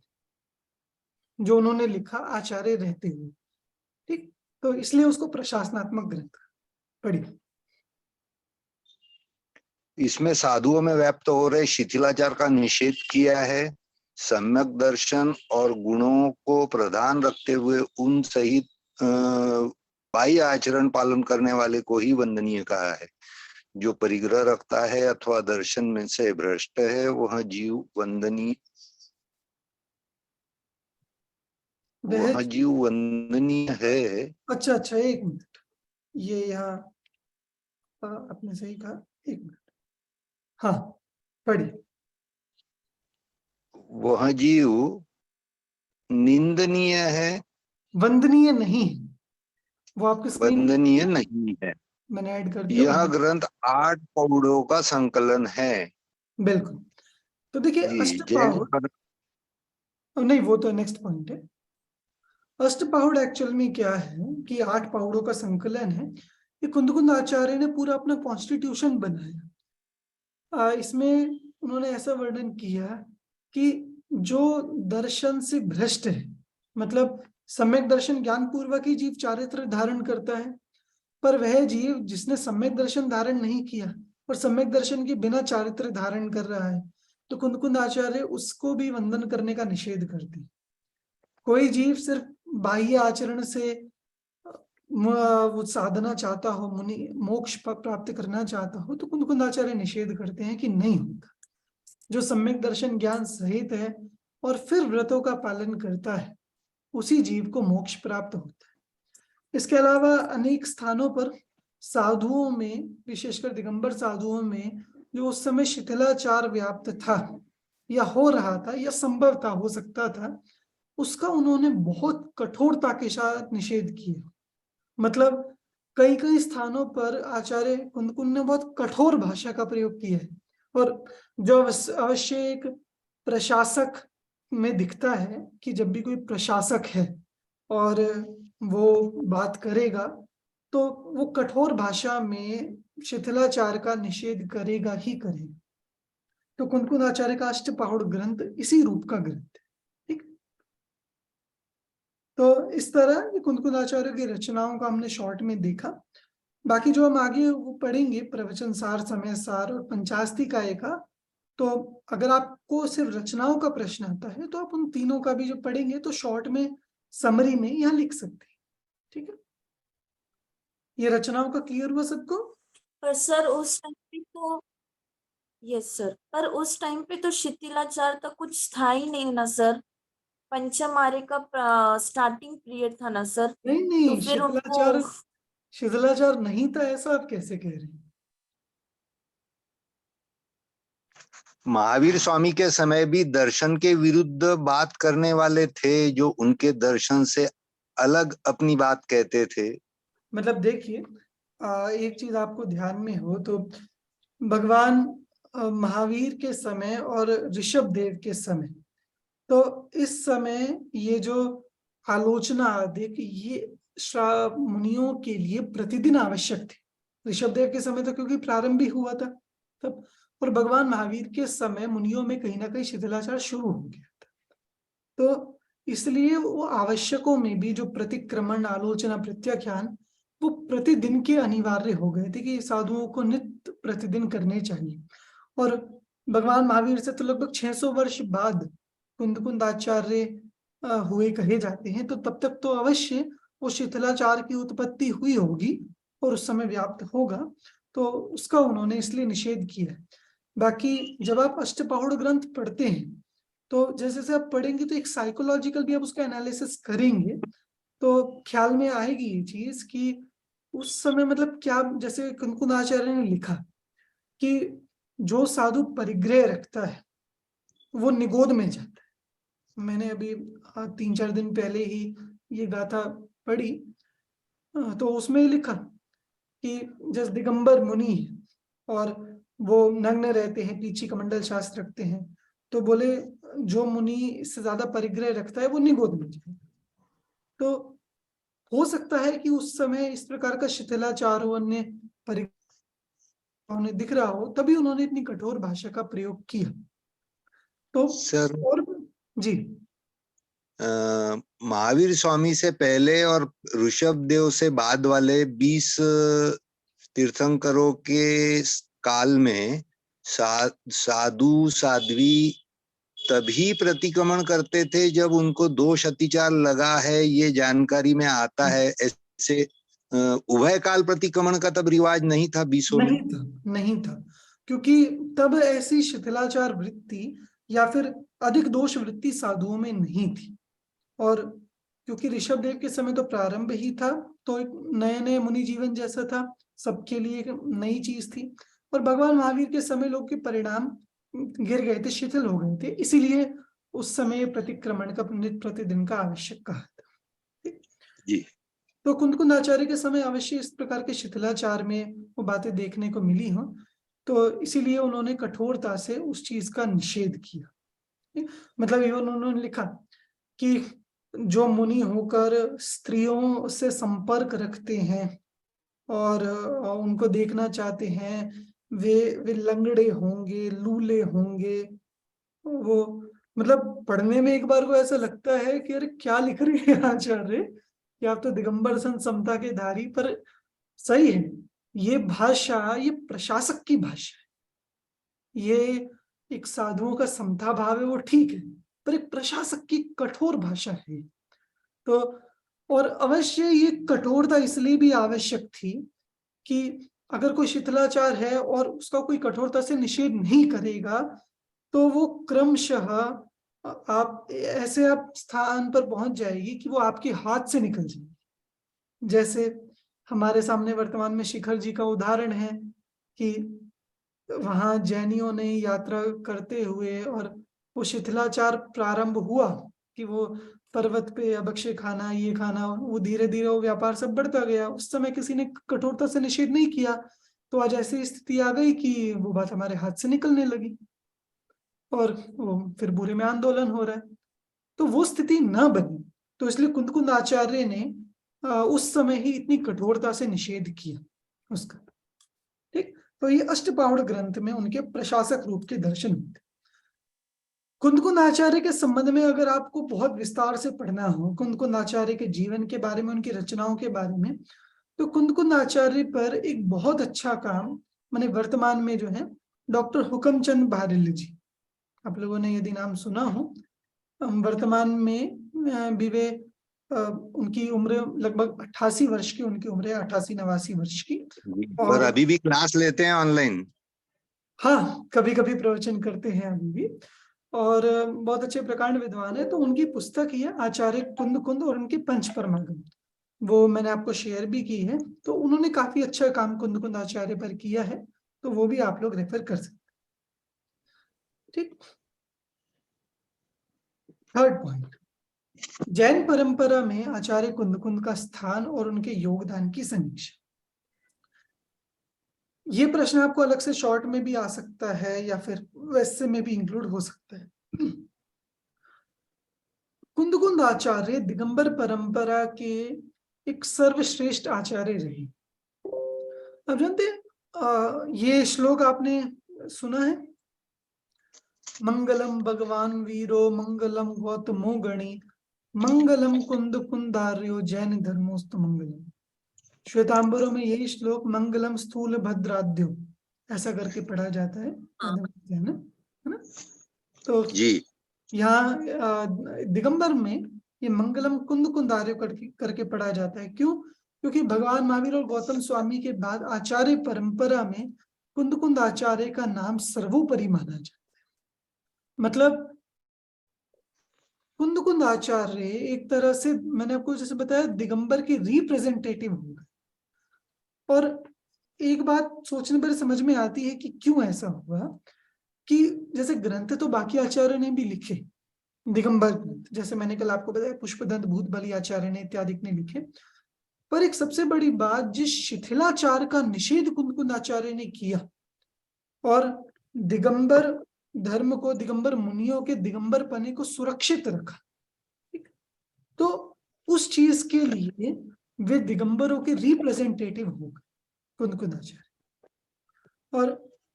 जो उन्होंने लिखा आचार्य रहते हुए, ठीक। तो इसलिए उसको प्रशासनात्मक ग्रंथ पढ़िए। इसमें साधुओं में व्याप्त हो रहे शिथिलाचार का निषेध किया है। सम्यक दर्शन और गुणों को प्रधान रखते हुए उन सहित बाह्य आचरण पालन करने वाले को ही वंदनीय कहा है। जो परिग्रह रखता है अथवा दर्शन में से भ्रष्ट है वह जीव वंदनीय है। अच्छा अच्छा, एक मिनट, ये यहाँ आपने सही कहा, एक मिनट, हाँ पढ़िए। वह जीव निंदनीय है, वंदनीय नहीं है, वो आपकी स्क्रीन वंदनीय नहीं है। मैंने ऐड कर दिया। यह ग्रंथ 8 पौड़ों का संकलन है। बिल्कुल। तो देखिए जी जैन अष्टपौड़, नहीं वो तो नेक्स्ट पॉइंट है। अष्टपौड़ एक्चुअल में क्या है कि 8 पौड़ों का संकलन है। ये कुंद आचार्य ने पूरा अपना कॉन्स्टिट्यूशन बनाया। इसमें उन्होंने ऐसा वर्णन किया कि जो दर्शन से भ्रष्ट है, मतलब सम्यक दर्शन ज्ञान पूर्वक ही जीव चारित्र धारण करता है, पर वह जीव जिसने सम्यक दर्शन धारण नहीं किया और सम्यक दर्शन के बिना चारित्र धारण कर रहा है, तो कुंद आचार्य उसको भी वंदन करने का निषेध करते हैं। कोई जीव सिर्फ बाह्य आचरण से वो साधना चाहता हो, मुनि मोक्ष प्राप्त करना चाहता हो, तो कुंद आचार्य निषेध करते हैं कि नहीं होता। जो सम्यक दर्शन ज्ञान सहित है और फिर व्रतों का पालन करता है, उसी जीव को मोक्ष प्राप्त होता है। इसके अलावा अनेक स्थानों पर साधुओं में, विशेषकर दिगंबर साधुओं में, जो उस समय शिथिलाचार व्याप्त था या हो रहा था या संभव था, हो सकता था, उसका उन्होंने बहुत कठोरता के साथ निषेध किया। मतलब कई कई स्थानों पर आचार्य कुंद ने बहुत कठोर भाषा का प्रयोग किया है, और जो अवश्य एक प्रशासक में दिखता है कि जब भी कोई प्रशासक है और वो बात करेगा तो वो कठोर भाषा में शिथिलाचार का निषेध करेगा ही करेगा। तो कुंद आचार्य का अष्टपौड़ ग्रंथ इसी रूप का ग्रंथ है, ठीक। तो इस तरह कुंद आचार्य की रचनाओं का हमने शॉर्ट में देखा। बाकी जो हम आगे वो पढ़ेंगे, प्रवचन सार, समय सार और पंचास्ती काय का, तो अगर आपको सिर्फ रचनाओं का प्रश्न आता है तो आप उन तीनों का भी जो पढ़ेंगे तो शॉर्ट में समरी में यहाँ लिख सकते हैं, ठीक है। ये रचनाओं का क्लियर हुआ सबको? पर सर उस टाइम पे तो, यस सर, पर उस टाइम पे तो शिथिलाचार का कुछ था ही नहीं ना सर। पंचम आर्य का स्टार्टिंग पीरियड था ना सर। नहीं तो नहीं, फिर उनको शिथिलाचार नहीं था ऐसा आप कैसे कह रहे हैं? महावीर स्वामी के समय भी दर्शन के विरुद्ध बात करने वाले थे, जो उनके दर्शन से अलग अपनी बात कहते थे। मतलब देखिए, एक चीज आपको ध्यान में हो तो भगवान महावीर के समय और ऋषभ देव के समय, तो इस समय ये जो आलोचना आदि कि ये मुनियों के लिए प्रतिदिन आवश्यक थे। ऋषभ देव के समय तो क्योंकि प्रारंभ भी हुआ था तब, और भगवान महावीर के समय मुनियों में कहीं ना कहीं शिथिलाचार शुरू हो गया था। तो इसलिए वो आवश्यकों में भी जो प्रतिक्रमण, आलोचना, प्रत्याख्यान, वो प्रतिदिन के अनिवार्य हो गए थे कि साधुओं को नित्य प्रतिदिन करने चाहिए। और भगवान महावीर से तो लगभग 600 वर्ष बाद कुंद आचार्य हुए कहे जाते हैं, तो तब तक तो अवश्य वो शिथिलाचार की उत्पत्ति हुई होगी और उस समय व्याप्त होगा, तो उसका उन्होंने इसलिए निषेध किया है। बाकी जब आप अष्टपौड़ ग्रंथ पढ़ते हैं तो जैसे जैसे आप पढ़ेंगे तो एक साइकोलॉजिकल भी आप उसका एनालिसिस करेंगे तो ख्याल में आएगी ये चीज कि उस समय मतलब क्या, जैसे कुंद आचार्य ने लिखा कि जो साधु परिग्रह रखता है वो निगोद में जाता है। मैंने अभी 3-4 दिन पहले ही ये गाथा पढ़ी, तो उसमें लिखा कि जैसे दिगंबर मुनि है और वो नग्न रहते हैं, पीछे कमंडल शास्त्र रखते हैं, तो बोले जो मुनि इससे ज्यादा परिग्रह रखता है वो निगोद में जाए। तो हो सकता है कि उस समय इस प्रकार का शिथिलाचार हो, अन्य परिग्रह उन्हें दिख रहा हो, तभी उन्होंने इतनी कठोर भाषा का प्रयोग किया। तो सर और जी महावीर स्वामी से पहले और ऋषभ देव से बाद वाले 20 तीर्थंकरों के काल में साधु साध्वी तभी प्रतिक्रमण करते थे जब उनको दोष अतिचार लगा है, ये जानकारी में आता है। ऐसे उभय काल प्रतिक्रमण का तब रिवाज नहीं था 20 में? नहीं था, क्योंकि तब ऐसी शिथिलाचार वृत्ति या फिर अधिक दोष वृत्ति साधुओं में नहीं थी। और क्योंकि ऋषभ देव के समय तो प्रारंभ ही था, तो एक नए नए मुनि जीवन जैसा था, सबके लिए एक नई चीज थी। और भगवान महावीर के समय लोग के परिणाम गिर गए थे, शिथिल हो गए थे, इसीलिए उस समय प्रतिक्रमण का नित्य प्रतिदिन का आवश्यक कहा था जी। तो कुंद आचार्य के समय अवश्य इस प्रकार के शिथिलाचार में वो बातें देखने को मिली हो, तो इसीलिए उन्होंने कठोरता से उस चीज का निषेध किया। मतलब इवन उन्होंने लिखा कि जो मुनि होकर स्त्रियों से संपर्क रखते हैं और उनको देखना चाहते हैं, वे लंगड़े होंगे, लूले होंगे। वो मतलब पढ़ने में एक बार को ऐसा लगता है कि अरे क्या लिख रहे हैं आचार्य, कि आप तो दिगंबर सन समता के धारी। पर सही है, ये भाषा ये प्रशासक की भाषा है, ये एक साधुओं का समता भाव है वो ठीक है, पर एक प्रशासक की कठोर भाषा है। तो और अवश्य ये कठोरता इसलिए भी आवश्यक थी कि अगर कोई शिथिलाचार है और उसका कोई कठोरता से निषेध नहीं करेगा, तो वो क्रमशः आप ऐसे आप स्थान पर पहुंच जाएगी कि वो आपके हाथ से निकल जाएगी। जैसे हमारे सामने वर्तमान में शिखर जी का उदाहरण है कि वहां जैनियों ने यात्रा करते हुए और वो शिथिलाचार प्रारंभ हुआ कि वो पर्वत पे अभक्ष्य खाना, ये खाना, वो धीरे धीरे वो व्यापार सब बढ़ता गया। उस समय किसी ने कठोरता से निषेध नहीं किया, तो आज ऐसी स्थिति आ गई कि वो बात हमारे हाथ से निकलने लगी और वो फिर बुरे में आंदोलन हो रहा है। तो वो स्थिति न बनी, तो इसलिए कुंद आचार्य ने उस समय ही इतनी कठोरता से निषेध किया उसका। ठीक, तो ये अष्टपावड़ ग्रंथ में उनके प्रशासक रूप के दर्शन होते। कुंद आचार्य के संबंध में अगर आपको बहुत विस्तार से पढ़ना हो कुंद आचार्य के जीवन के बारे में, उनकी रचनाओं के बारे में, तो कुंद आचार्य पर एक बहुत अच्छा काम माने वर्तमान में जो है डॉक्टर हुकमचंद बारिल जी, आप लोगों ने यदि नाम सुना हो, वर्तमान में भी वे उनकी उम्र लगभग 88 वर्ष की उनकी उम्र है, 88-89 वर्ष की। और अभी भी क्लास लेते हैं ऑनलाइन? हाँ, कभी कभी प्रवचन करते हैं अभी भी, और बहुत अच्छे प्रकांड विद्वान है। तो उनकी पुस्तक ही है आचार्य कुंद और उनके पंच परमागम, वो मैंने आपको शेयर भी की है। तो उन्होंने काफी अच्छा काम कुंद आचार्य पर किया है, तो वो भी आप लोग रेफर कर सकते। ठीक, थर्ड पॉइंट, जैन परंपरा में आचार्य कुंद का स्थान और उनके योगदान की समीक्षा। ये प्रश्न आपको अलग से शॉर्ट में भी आ सकता है या फिर वैसे में भी इंक्लूड हो सकता है। कुंद आचार्य दिगंबर परंपरा के एक सर्वश्रेष्ठ आचार्य रहे। अब जानते ये श्लोक आपने सुना है, मंगलम भगवान वीरो मंगलम गौतमो गणी मंगलम कुंदार्यो जैन धर्मोस्तु मंगलम। श्वेतांबरों में यही श्लोक मंगलम स्थूल भद्राद्यो ऐसा करके पढ़ा जाता है, है ना? तो जी, यहाँ दिगंबर में ये मंगलम कुंदार्यो करके पढ़ा जाता है। क्यों? क्योंकि भगवान महावीर और गौतम स्वामी के बाद आचार्य परंपरा में कुंद आचार्य का नाम सर्वोपरि माना जाता है। मतलब कुंद आचार्य एक तरह से मैंने आपको जैसे बताया दिगंबर के रिप्रेजेंटेटिव होंगे, और एक बात सोचने पर समझ में आती है कि क्यों ऐसा हुआ, कि जैसे ग्रंथ तो बाकी आचार्यों ने भी लिखे, दिगंबर ग्रंथ, जैसे मैंने कल आपको बताया पुष्पदंत भूतबली आचार्य ने इत्यादि ने लिखे, पर एक सबसे बड़ी बात, जिस शिथिलाचार का निषेध कुंदकुंद आचार्य ने किया और दिगंबर धर्म को, दिगंबर मुनियों के दिगंबर पने को सुरक्षित रखा, तो उस चीज के लिए वे दिगंबरों के रिप्रेजेंटेटिव हो गए कुंदकुंद आचार्य। और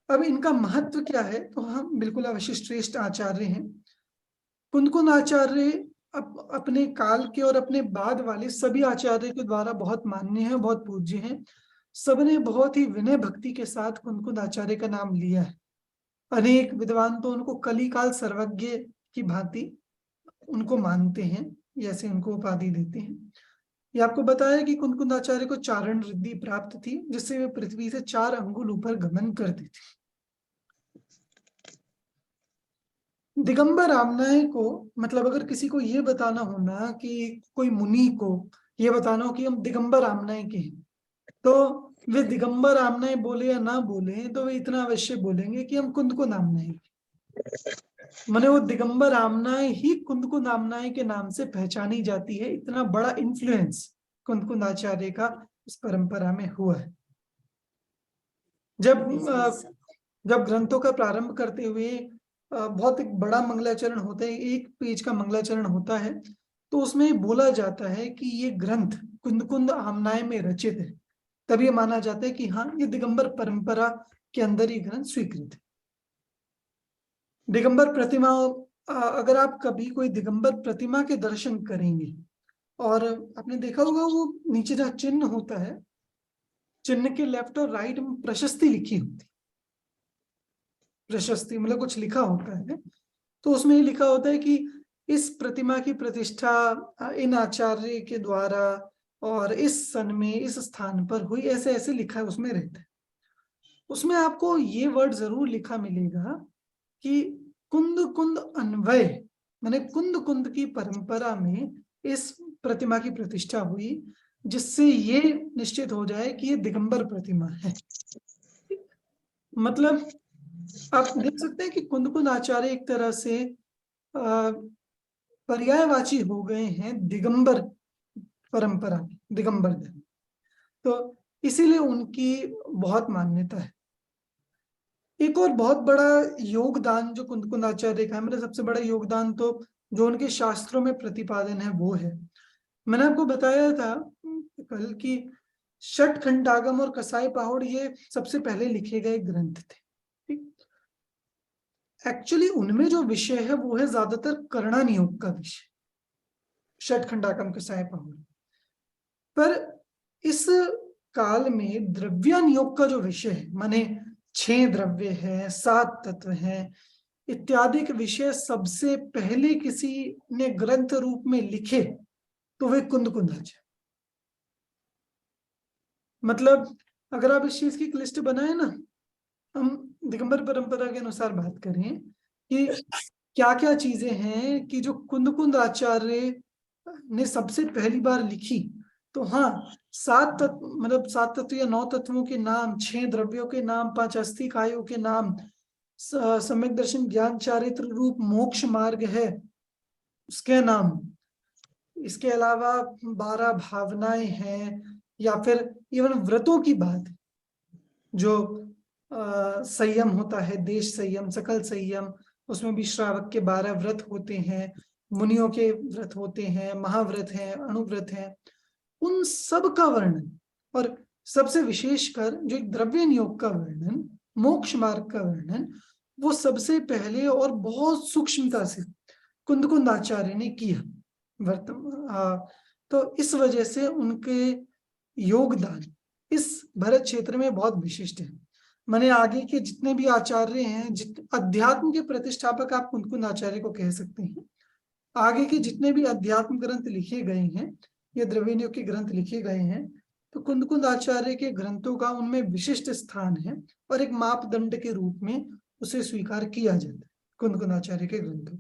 अब इनका महत्व क्या है, तो हम बिल्कुल अवश्य श्रेष्ठ आचार्य हैं। कुंदकुंद आचार्य अपने काल के और अपने बाद वाले सभी आचार्य के द्वारा बहुत मान्य हैं, बहुत पूज्य हैं। सबने बहुत ही विनय भक्ति के साथ कुंदकुंद आचार्य का नाम लिया है। अनेक विद्वान तो उनको कलिकाल सर्वज्ञ की भांति उनको मानते हैं, ऐसे उनको उपाधि देते हैं। ये आपको बताया कि कुंदकुंद आचार्य को चारण रिद्धि प्राप्त थी, जिससे वे पृथ्वी से 4 अंगुल ऊपर गमन करते थे। दिगंबर आमनाय को, मतलब अगर किसी को ये बताना हो ना, कि कोई मुनि को ये बताना हो कि हम दिगंबर आमनाय के हैं, तो वे दिगंबर आमनाय बोले या ना बोले, तो वे इतना अवश्य बोलेंगे कि हम कुंदकुंद आमनाय के। माने वो दिगंबर आमनाय ही कुंदकुंद आमनाय के नाम से पहचानी जाती है। इतना बड़ा इन्फ्लुएंस कुंदकुंद आचार्य का इस परंपरा में हुआ है। जब ग्रंथों का प्रारंभ करते हुए बहुत एक बड़ा मंगलाचरण होता है, 1 पेज का मंगलाचरण होता है, तो उसमें बोला जाता है कि ये ग्रंथ कुंदकुंद आमनाय में रचित है। तब ये माना जाता है कि हाँ, ये दिगंबर परंपरा के अंदर ये ग्रंथ स्वीकृत है। दिगंबर प्रतिमा, अगर आप कभी कोई दिगंबर प्रतिमा के दर्शन करेंगे, और आपने देखा होगा वो नीचे जहाँ चिन्ह होता है, चिन्ह के लेफ्ट और राइट में प्रशस्ति लिखी होती है। प्रशस्ति मतलब कुछ लिखा होता है, तो उसमें ये लिखा होता है कि इस प्रतिमा की प्रतिष्ठा इन आचार्य के द्वारा और इस सन में इस स्थान पर हुई, ऐसे ऐसे लिखा है उसमें रहता है। उसमें आपको ये वर्ड जरूर लिखा मिलेगा कि कुंद कुंद अन्वय, माने कुंद कुंद की परंपरा में इस प्रतिमा की प्रतिष्ठा हुई, जिससे ये निश्चित हो जाए कि ये दिगंबर प्रतिमा है। मतलब आप देख सकते हैं कि कुंद आचार्य एक तरह से पर्यायवाची हो गए हैं दिगंबर परंपरा में, दिगंबर धर्म। तो इसीलिए उनकी बहुत मान्यता है। एक और बहुत बड़ा योगदान जो कुंद आचार्य का है, मेरा सबसे बड़ा योगदान तो जो उनके शास्त्रों में प्रतिपादन है वो है। मैंने आपको बताया था कल कि षट खंडागम और कसाई पहाड़ ये सबसे पहले लिखे गए ग्रंथ थे। ठीक, एक्चुअली उनमें जो विषय है वो है ज्यादातर करणान योग का विषय, षट खंडागम कसाई पहाड़। पर इस काल में द्रव्यान योग का जो विषय है, माने 6 द्रव्य है, 7 तत्व हैं इत्यादि के विषय सबसे पहले किसी ने ग्रंथ रूप में लिखे तो वे कुंद आचार्य। मतलब अगर आप इस चीज की लिस्ट बनाए ना, हम दिगंबर परंपरा के अनुसार बात करें कि क्या क्या चीजें हैं कि जो कुंद आचार्य ने सबसे पहली बार लिखी, तो हाँ, 7 तत्व, मतलब 7 तत्व या 9 तत्वों के नाम, 6 द्रव्यों के नाम, 5 अस्थि कायों के नाम, सम्यक दर्शन ज्ञान चारित्र रूप मोक्ष मार्ग है उसके नाम, इसके अलावा 12 भावनाएं हैं, या फिर इवन व्रतों की बात, जो संयम होता है, देश संयम, सकल संयम, उसमें भी श्रावक के 12 व्रत होते हैं, मुनियों के व्रत होते हैं, महाव्रत हैं, अणुव्रत हैं, उन सब का वर्णन, और सबसे विशेषकर जो द्रव्य नियोग का वर्णन, मोक्ष मार्ग का वर्णन, वो सबसे पहले और बहुत सूक्ष्मता से कुंद आचार्य ने किया। तो इस वजह से उनके योगदान इस भरत क्षेत्र में बहुत विशिष्ट है। माने आगे के जितने भी आचार्य हैं, अध्यात्म के प्रतिष्ठापक आप कुंद आचार्य को कह सकते हैं। आगे के जितने भी अध्यात्म ग्रंथ लिखे गए हैं या द्रव्य के ग्रंथ लिखे गए हैं, तो कुंद आचार्य के ग्रंथों का उनमें विशिष्ट स्थान है और एक मापदंड के रूप में उसे स्वीकार किया जाता है कुंद आचार्य के ग्रंथों।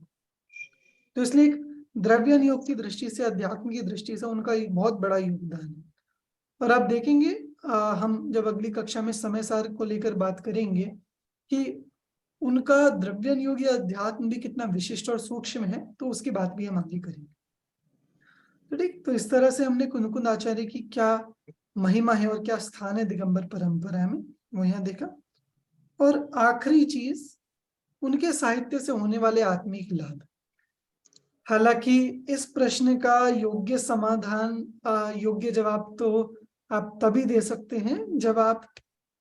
तो इसलिए द्रव्य योग की दृष्टि से, अध्यात्म की दृष्टि से उनका एक बहुत बड़ा योगदान है। और आप देखेंगे हम जब अगली कक्षा में समय सार को लेकर बात करेंगे कि उनका द्रव्यन योग या अध्यात्म भी कितना विशिष्ट और सूक्ष्म है, तो उसकी बात भी हम आगे करेंगे। तो ठीक, तो इस तरह से हमने कुंदकुंद आचार्य की क्या महिमा है और क्या स्थान है दिगंबर परंपरा में, वो यहाँ देखा। और आखिरी चीज, उनके साहित्य से होने वाले आत्मिक लाभ। हालांकि इस प्रश्न का योग्य समाधान, योग्य जवाब तो आप तभी दे सकते हैं जब आप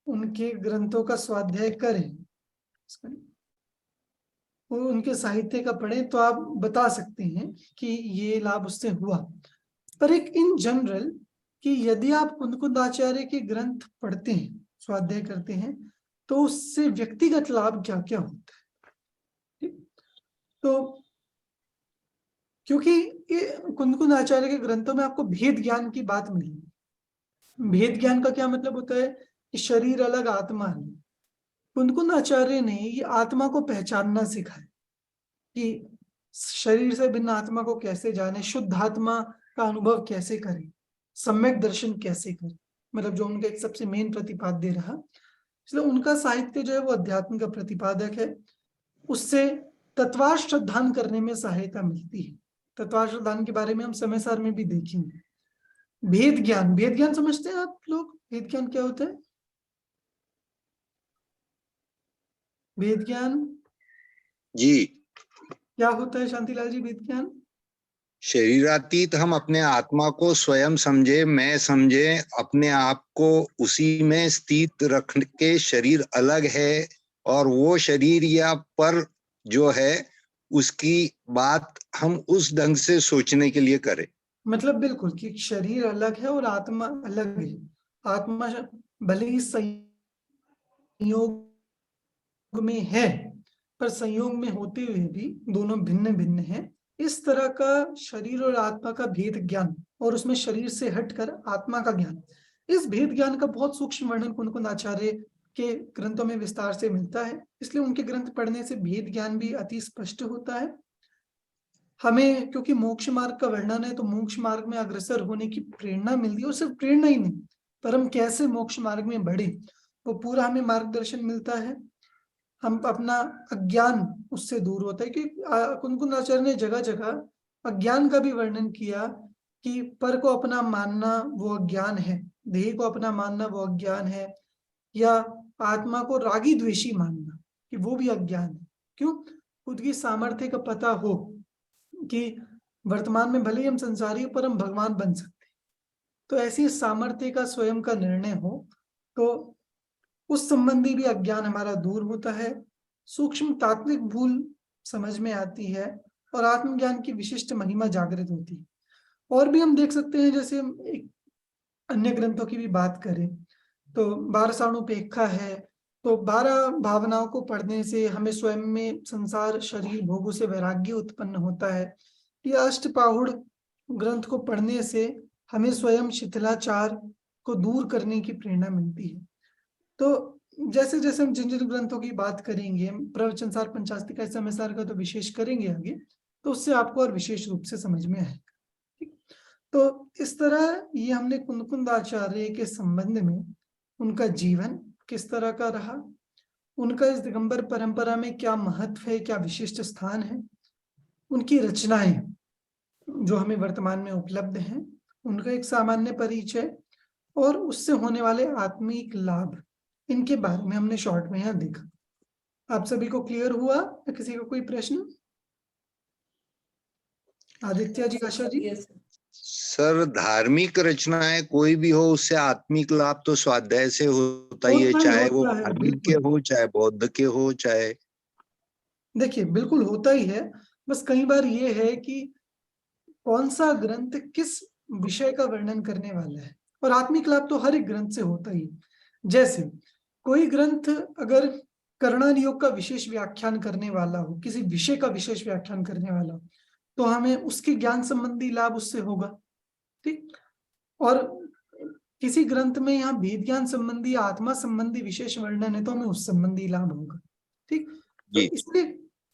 उनके ग्रंथों का स्वाध्याय करें, वो उनके साहित्य का पढ़ें, तो आप बता सकते हैं कि ये लाभ उससे हुआ। पर एक इन जनरल कि यदि आप कुंदकुंद आचार्य के ग्रंथ पढ़ते हैं, स्वाध्याय करते हैं, तो उससे व्यक्तिगत लाभ क्या क्या होता है। ठीक? तो क्योंकि ये कुंदकुंद आचार्य के ग्रंथों में आपको भेद ज्ञान की बात मिलेगी। भेद ज्ञान का क्या मतलब होता है कि शरीर अलग, आत्मा अलग। कुंदकुंद आचार्य ने ये आत्मा को पहचानना सिखाया कि शरीर से भिन्न आत्मा को कैसे जाने, शुद्ध आत्मा का अनुभव कैसे करें, सम्यक दर्शन कैसे करें, मतलब जो उनका एक सबसे मेन प्रतिपाद्य रहा। इसलिए उनका साहित्य जो है वो अध्यात्म का प्रतिपादक है। उससे तत्वार्थ श्रद्धान करने में सहायता मिलती है। तत्वार्थ श्रद्धान के बारे में हम समय सार में भी देखेंगे। भेद ज्ञान, भेद ज्ञान समझते हैं आप लोग? भेद ज्ञान क्या होता है? भेद ज्ञान जी, क्या होता है शांतिलाल जी? भेद ज्ञान शरीरातीत हम अपने आत्मा को स्वयं समझे, मैं समझे, अपने आप को उसी में स्थित रख के शरीर अलग है और वो शरीर या पर जो है उसकी बात हम उस ढंग से सोचने के लिए करें। मतलब बिल्कुल कि शरीर अलग है और आत्मा अलग है। आत्मा भले ही संयोग में है, पर संयोग में होते हुए भी दोनों भिन्न भिन्न हैं। इस तरह का शरीर और आत्मा का भेद ज्ञान और उसमें शरीर से हटकर आत्मा का ज्ञान, इस भेद ज्ञान का बहुत सूक्ष्म वर्णन कुंदकुंद आचार्य के ग्रंथों में विस्तार से मिलता है। इसलिए उनके ग्रंथ पढ़ने से भेद ज्ञान भी अति स्पष्ट होता है हमें, क्योंकि मोक्ष मार्ग का वर्णन है तो मोक्ष मार्ग में अग्रसर होने की प्रेरणा मिलती है। और सिर्फ प्रेरणा ही नहीं, पर हम कैसे मोक्ष मार्ग में बढ़े वो पूरा हमें मार्गदर्शन मिलता है। हम अपना अज्ञान उससे दूर होता है। कि कुंदकुंद आचार्य ने जगह जगह अज्ञान का भी वर्णन किया कि पर को अपना मानना वो अज्ञान है, देह को अपना मानना वो अज्ञान है, या आत्मा को रागी द्वेषी मानना कि वो भी अज्ञान है। क्यों? खुद की सामर्थ्य का पता हो कि वर्तमान में भले ही हम संसारी पर हम भगवान बन सकते हैं, तो ऐसी सामर्थ्य का स्वयं का निर्णय हो तो उस संबंधी भी अज्ञान हमारा दूर होता है। सूक्ष्म तात्विक भूल समझ में आती है और आत्मज्ञान की विशिष्ट महिमा जागृत होती है। और भी हम देख सकते हैं, जैसे हम एक अन्य ग्रंथों की भी बात करें तो 12 साणुपेक्षा है, तो 12 भावनाओं को पढ़ने से हमें स्वयं में संसार शरीर भोगों से वैराग्य उत्पन्न होता है। या अष्टपाहुड़ ग्रंथ को पढ़ने से हमें स्वयं शिथिलाचार को दूर करने की प्रेरणा मिलती है। तो जैसे जैसे हम जिन जिन ग्रंथों की बात करेंगे, प्रवचन सार, पंचास्तिका, समय सार का तो विशेष करेंगे आगे, तो उससे आपको और विशेष रूप से समझ में आएगा। ठीक, तो इस तरह ये हमने कुंदकुंद आचार्य के संबंध में उनका जीवन किस तरह का रहा, उनका इस दिगंबर परंपरा में क्या महत्व है, क्या विशिष्ट स्थान है, उनकी रचनाएं जो हमें वर्तमान में उपलब्ध हैं, उनका एक सामान्य परिचय और उससे होने वाले आत्मिक लाभ, इनके बारे में हमने शॉर्ट में यहाँ देखा। आप सभी को क्लियर हुआ या किसी का कोई प्रश्न? आदित्य जी, आशा जी? सर, धार्मिक रचनाएं कोई भी हो उससे आत्मिक लाभ तो स्वाध्याय से होता ही है, चाहे वो धार्मिक के हो, चाहे बौद्ध के हो, चाहे देखिए बिल्कुल होता ही है। बस कई बार ये है कि कौन सा ग्रंथ किस विषय का वर्णन करने वाला है, और आत्मिक लाभ तो हर एक ग्रंथ से होता ही। जैसे कोई ग्रंथ अगर कर्णन योग का विशेष व्याख्यान करने वाला हो, किसी विषय का विशेष व्याख्यान करने वाला हो, तो हमें उसके ज्ञान संबंधी लाभ उससे होगा। ठीक, और किसी ग्रंथ में यहाँ भेद ज्ञान संबंधी, आत्मा संबंधी विशेष वर्णन है तो हमें उस संबंधी लाभ होगा। ठीक, तो इसलिए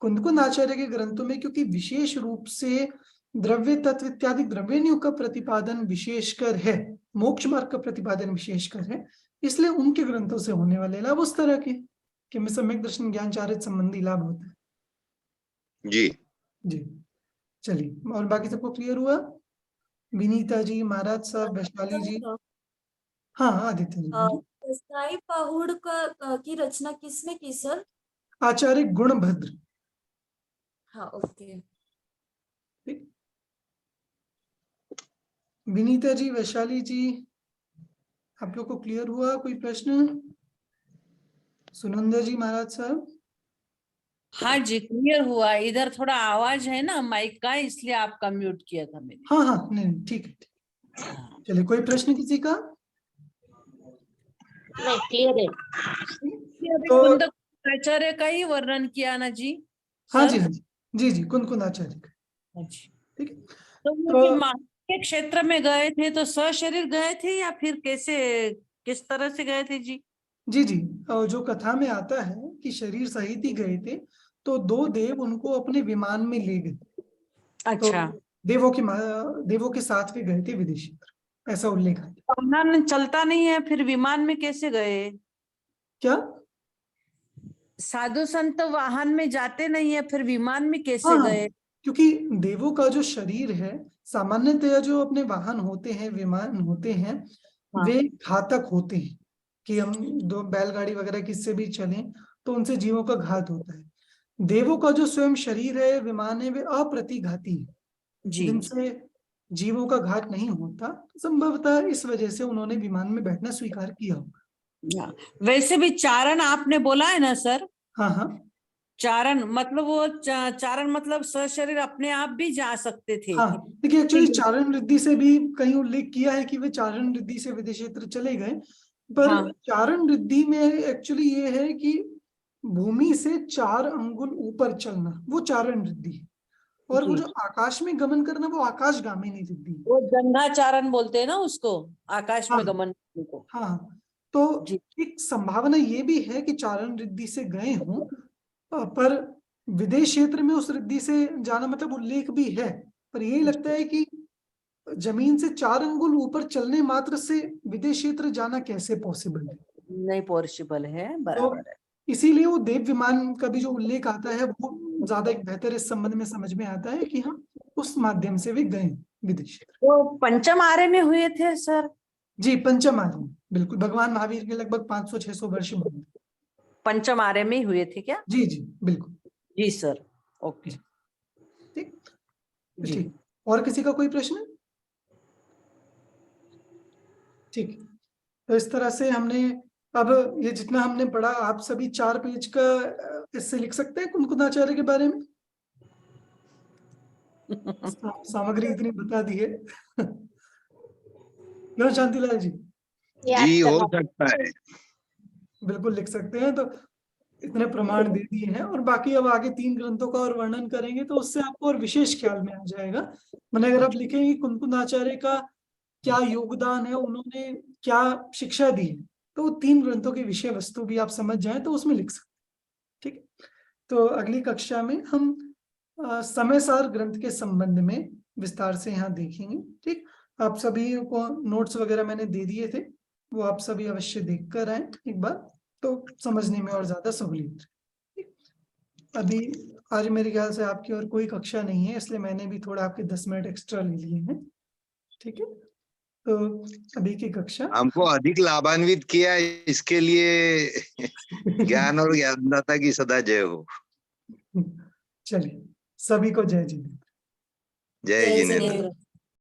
कुंदकुंद आचार्य के ग्रंथों में क्योंकि विशेष रूप से द्रव्य तत्व इत्यादि द्रव्यनियों का प्रतिपादन विशेषकर है, मोक्ष मार्ग का प्रतिपादन विशेषकर है, इसलिए उनके ग्रंथों से होने वाले लाभ उस तरह के कि में सम्यक दर्शन ज्ञान चारित्र संबंधी लाभ होता है। जी जी चलिए, और बाकी सबको क्लियर हुआ? विनीता जी, महाराज साहब, वैशाली जी, हाँ आदित्य जी बोलिए। कसाई पहुड़ की रचना किसने की सर? आचार्य गुणभद्र। हाँ ओके। ठीक, विनीता जी, वैशाली जी, आप लोग को क्लियर हुआ? कोई प्रश्न? सुनंदा जी, महाराज साहब? हाँ जी क्लियर हुआ। इधर थोड़ा आवाज है ना माइक का, इसलिए आपका म्यूट किया था मैंने। हाँ हाँ, नहीं ठीक है, ठीक। चलिए, कोई प्रश्न किसी का? नहीं क्लियर है। तो कुंद आचार्य का ही वर्णन किया ना जी? हाँ सर? जी, हाँ जी, जी जी, कुंद आचार्य का। हाँ जी। ठीक है, तो वो तो जो महान के क्षेत्र में गए थे तो सशरीर गए थे या फिर कैसे, किस तरह से गए थे जी? जी जी, और जो कथा में आता है कि शरीर सहित ही गए थे, तो दो देव उनको अपने विमान में ले गए। तो अच्छा, देवों के साथ वे गए थे विदेशी पर, ऐसा उल्लेख आता है। वाहन चलता नहीं है, फिर विमान में कैसे गए? क्या? साधु संत वाहन में जाते नहीं है, फिर विमान में कैसे हाँ, गए? क्योंकि देवों का जो शरीर है, सामान्यतया जो अपने वाहन होते हैं, विमान होते हैं, हाँ। वे घातक होते हैं। कि हम दो बैलगाड़ी वगैरह किससे भी चलें तो उनसे जीवों का घात होता है। देवों का जो स्वयं शरीर है, विमान है, वे अप्रतिघाती है, जी जिनसे जीवों का घात नहीं होता। संभवतः इस वजह से उन्होंने विमान में बैठना स्वीकार किया होगा। हाँ। वैसे भी चारण आपने बोला है ना सर? हाँ हाँ चारण मतलब वो चारण मतलब सशरीर अपने आप भी जा सकते थे। हाँ, देखिए एक्चुअली चारण रिद्धि से भी कहीं उल्लेख किया है कि वे चारण रिद्धि से विदेश क्षेत्र चले गए, पर हाँ। चारण रिद्धि में एक्चुअली ये है कि भूमि से 4 अंगुल ऊपर चलना, वो चारण रिद्धि है। और वो जी। जो आकाश में गमन करना, वो आकाशगामिनी रिद्धि है। वो जंघाचारण बोलते हैं ना उसको, आकाश हाँ में गमन करने को। हाँ, तो जी। एक संभावना ये भी है कि चारण रिद्धि से गए हों, पर विदेश क्षेत्र में उस रिद्धि से जाना मतलब उल्लेख भी है, पर यही लगता है कि जमीन से 4 अंगुल ऊपर चलने मात्र से विदेश क्षेत्र जाना कैसे पॉसिबल है। नहीं पॉसिबल है, तो बराबर है। इसीलिए वो देव विमान का भी जो उल्लेख आता है, वो ज्यादा एक बेहतर इस संबंध में समझ में आता है कि हम उस माध्यम से भी गए विदेश क्षेत्र। तो पंचम आर्य में हुए थे सर? जी, पंचम आर्य, बिल्कुल, भगवान महावीर के लगभग 500-600 वर्ष बाद। पंचम आर्य में ही हुए थे क्या? जी जी बिल्कुल। जी सर, ओके। ठीक, जी। ठीक, और किसी का कोई प्रश्न? ठीक, तो इस तरह से हमने, अब ये जितना हमने पढ़ा, आप सभी 4 पेज का इससे लिख सकते हैं कुंकुदाचार्य के बारे में। सामग्री इतनी बता दी है। क्यों शांतिलाल जी? याद जी हो करना सकता है। बिल्कुल लिख सकते हैं, तो इतने प्रमाण दे दिए हैं, और बाकी अब आगे 3 ग्रंथों का और वर्णन करेंगे तो उससे आपको और विशेष ख्याल में आ जाएगा। मैंने अगर आप लिखेंगे कुंकुदाचार्य का क्या योगदान है, उन्होंने क्या शिक्षा दी है, तो 3 ग्रंथों की विषय वस्तु भी आप समझ जाए तो उसमें लिख सकते हैं। ठीक है, तो अगली कक्षा में हम समयसार ग्रंथ के संबंध में विस्तार से यहाँ देखेंगे। ठीक, आप सभी को नोट्स वगैरह मैंने दे दिए थे, वो आप सभी अवश्य देख कर आए एक बार, तो समझने में और ज्यादा सहूलियत। अभी आज मेरे ख्याल से आपकी और कोई कक्षा नहीं है, इसलिए मैंने भी थोड़ा आपके 10 मिनट एक्स्ट्रा ले लिए हैं। ठीक है, तो अभी की कक्षा हमको अधिक लाभान्वित किया, इसके लिए ज्ञान और ज्ञानदाता की सदा जय हो। चलिए, सभी को जय जिनेंद्र। जय जय जिनेंद्र। जिनेंद्र।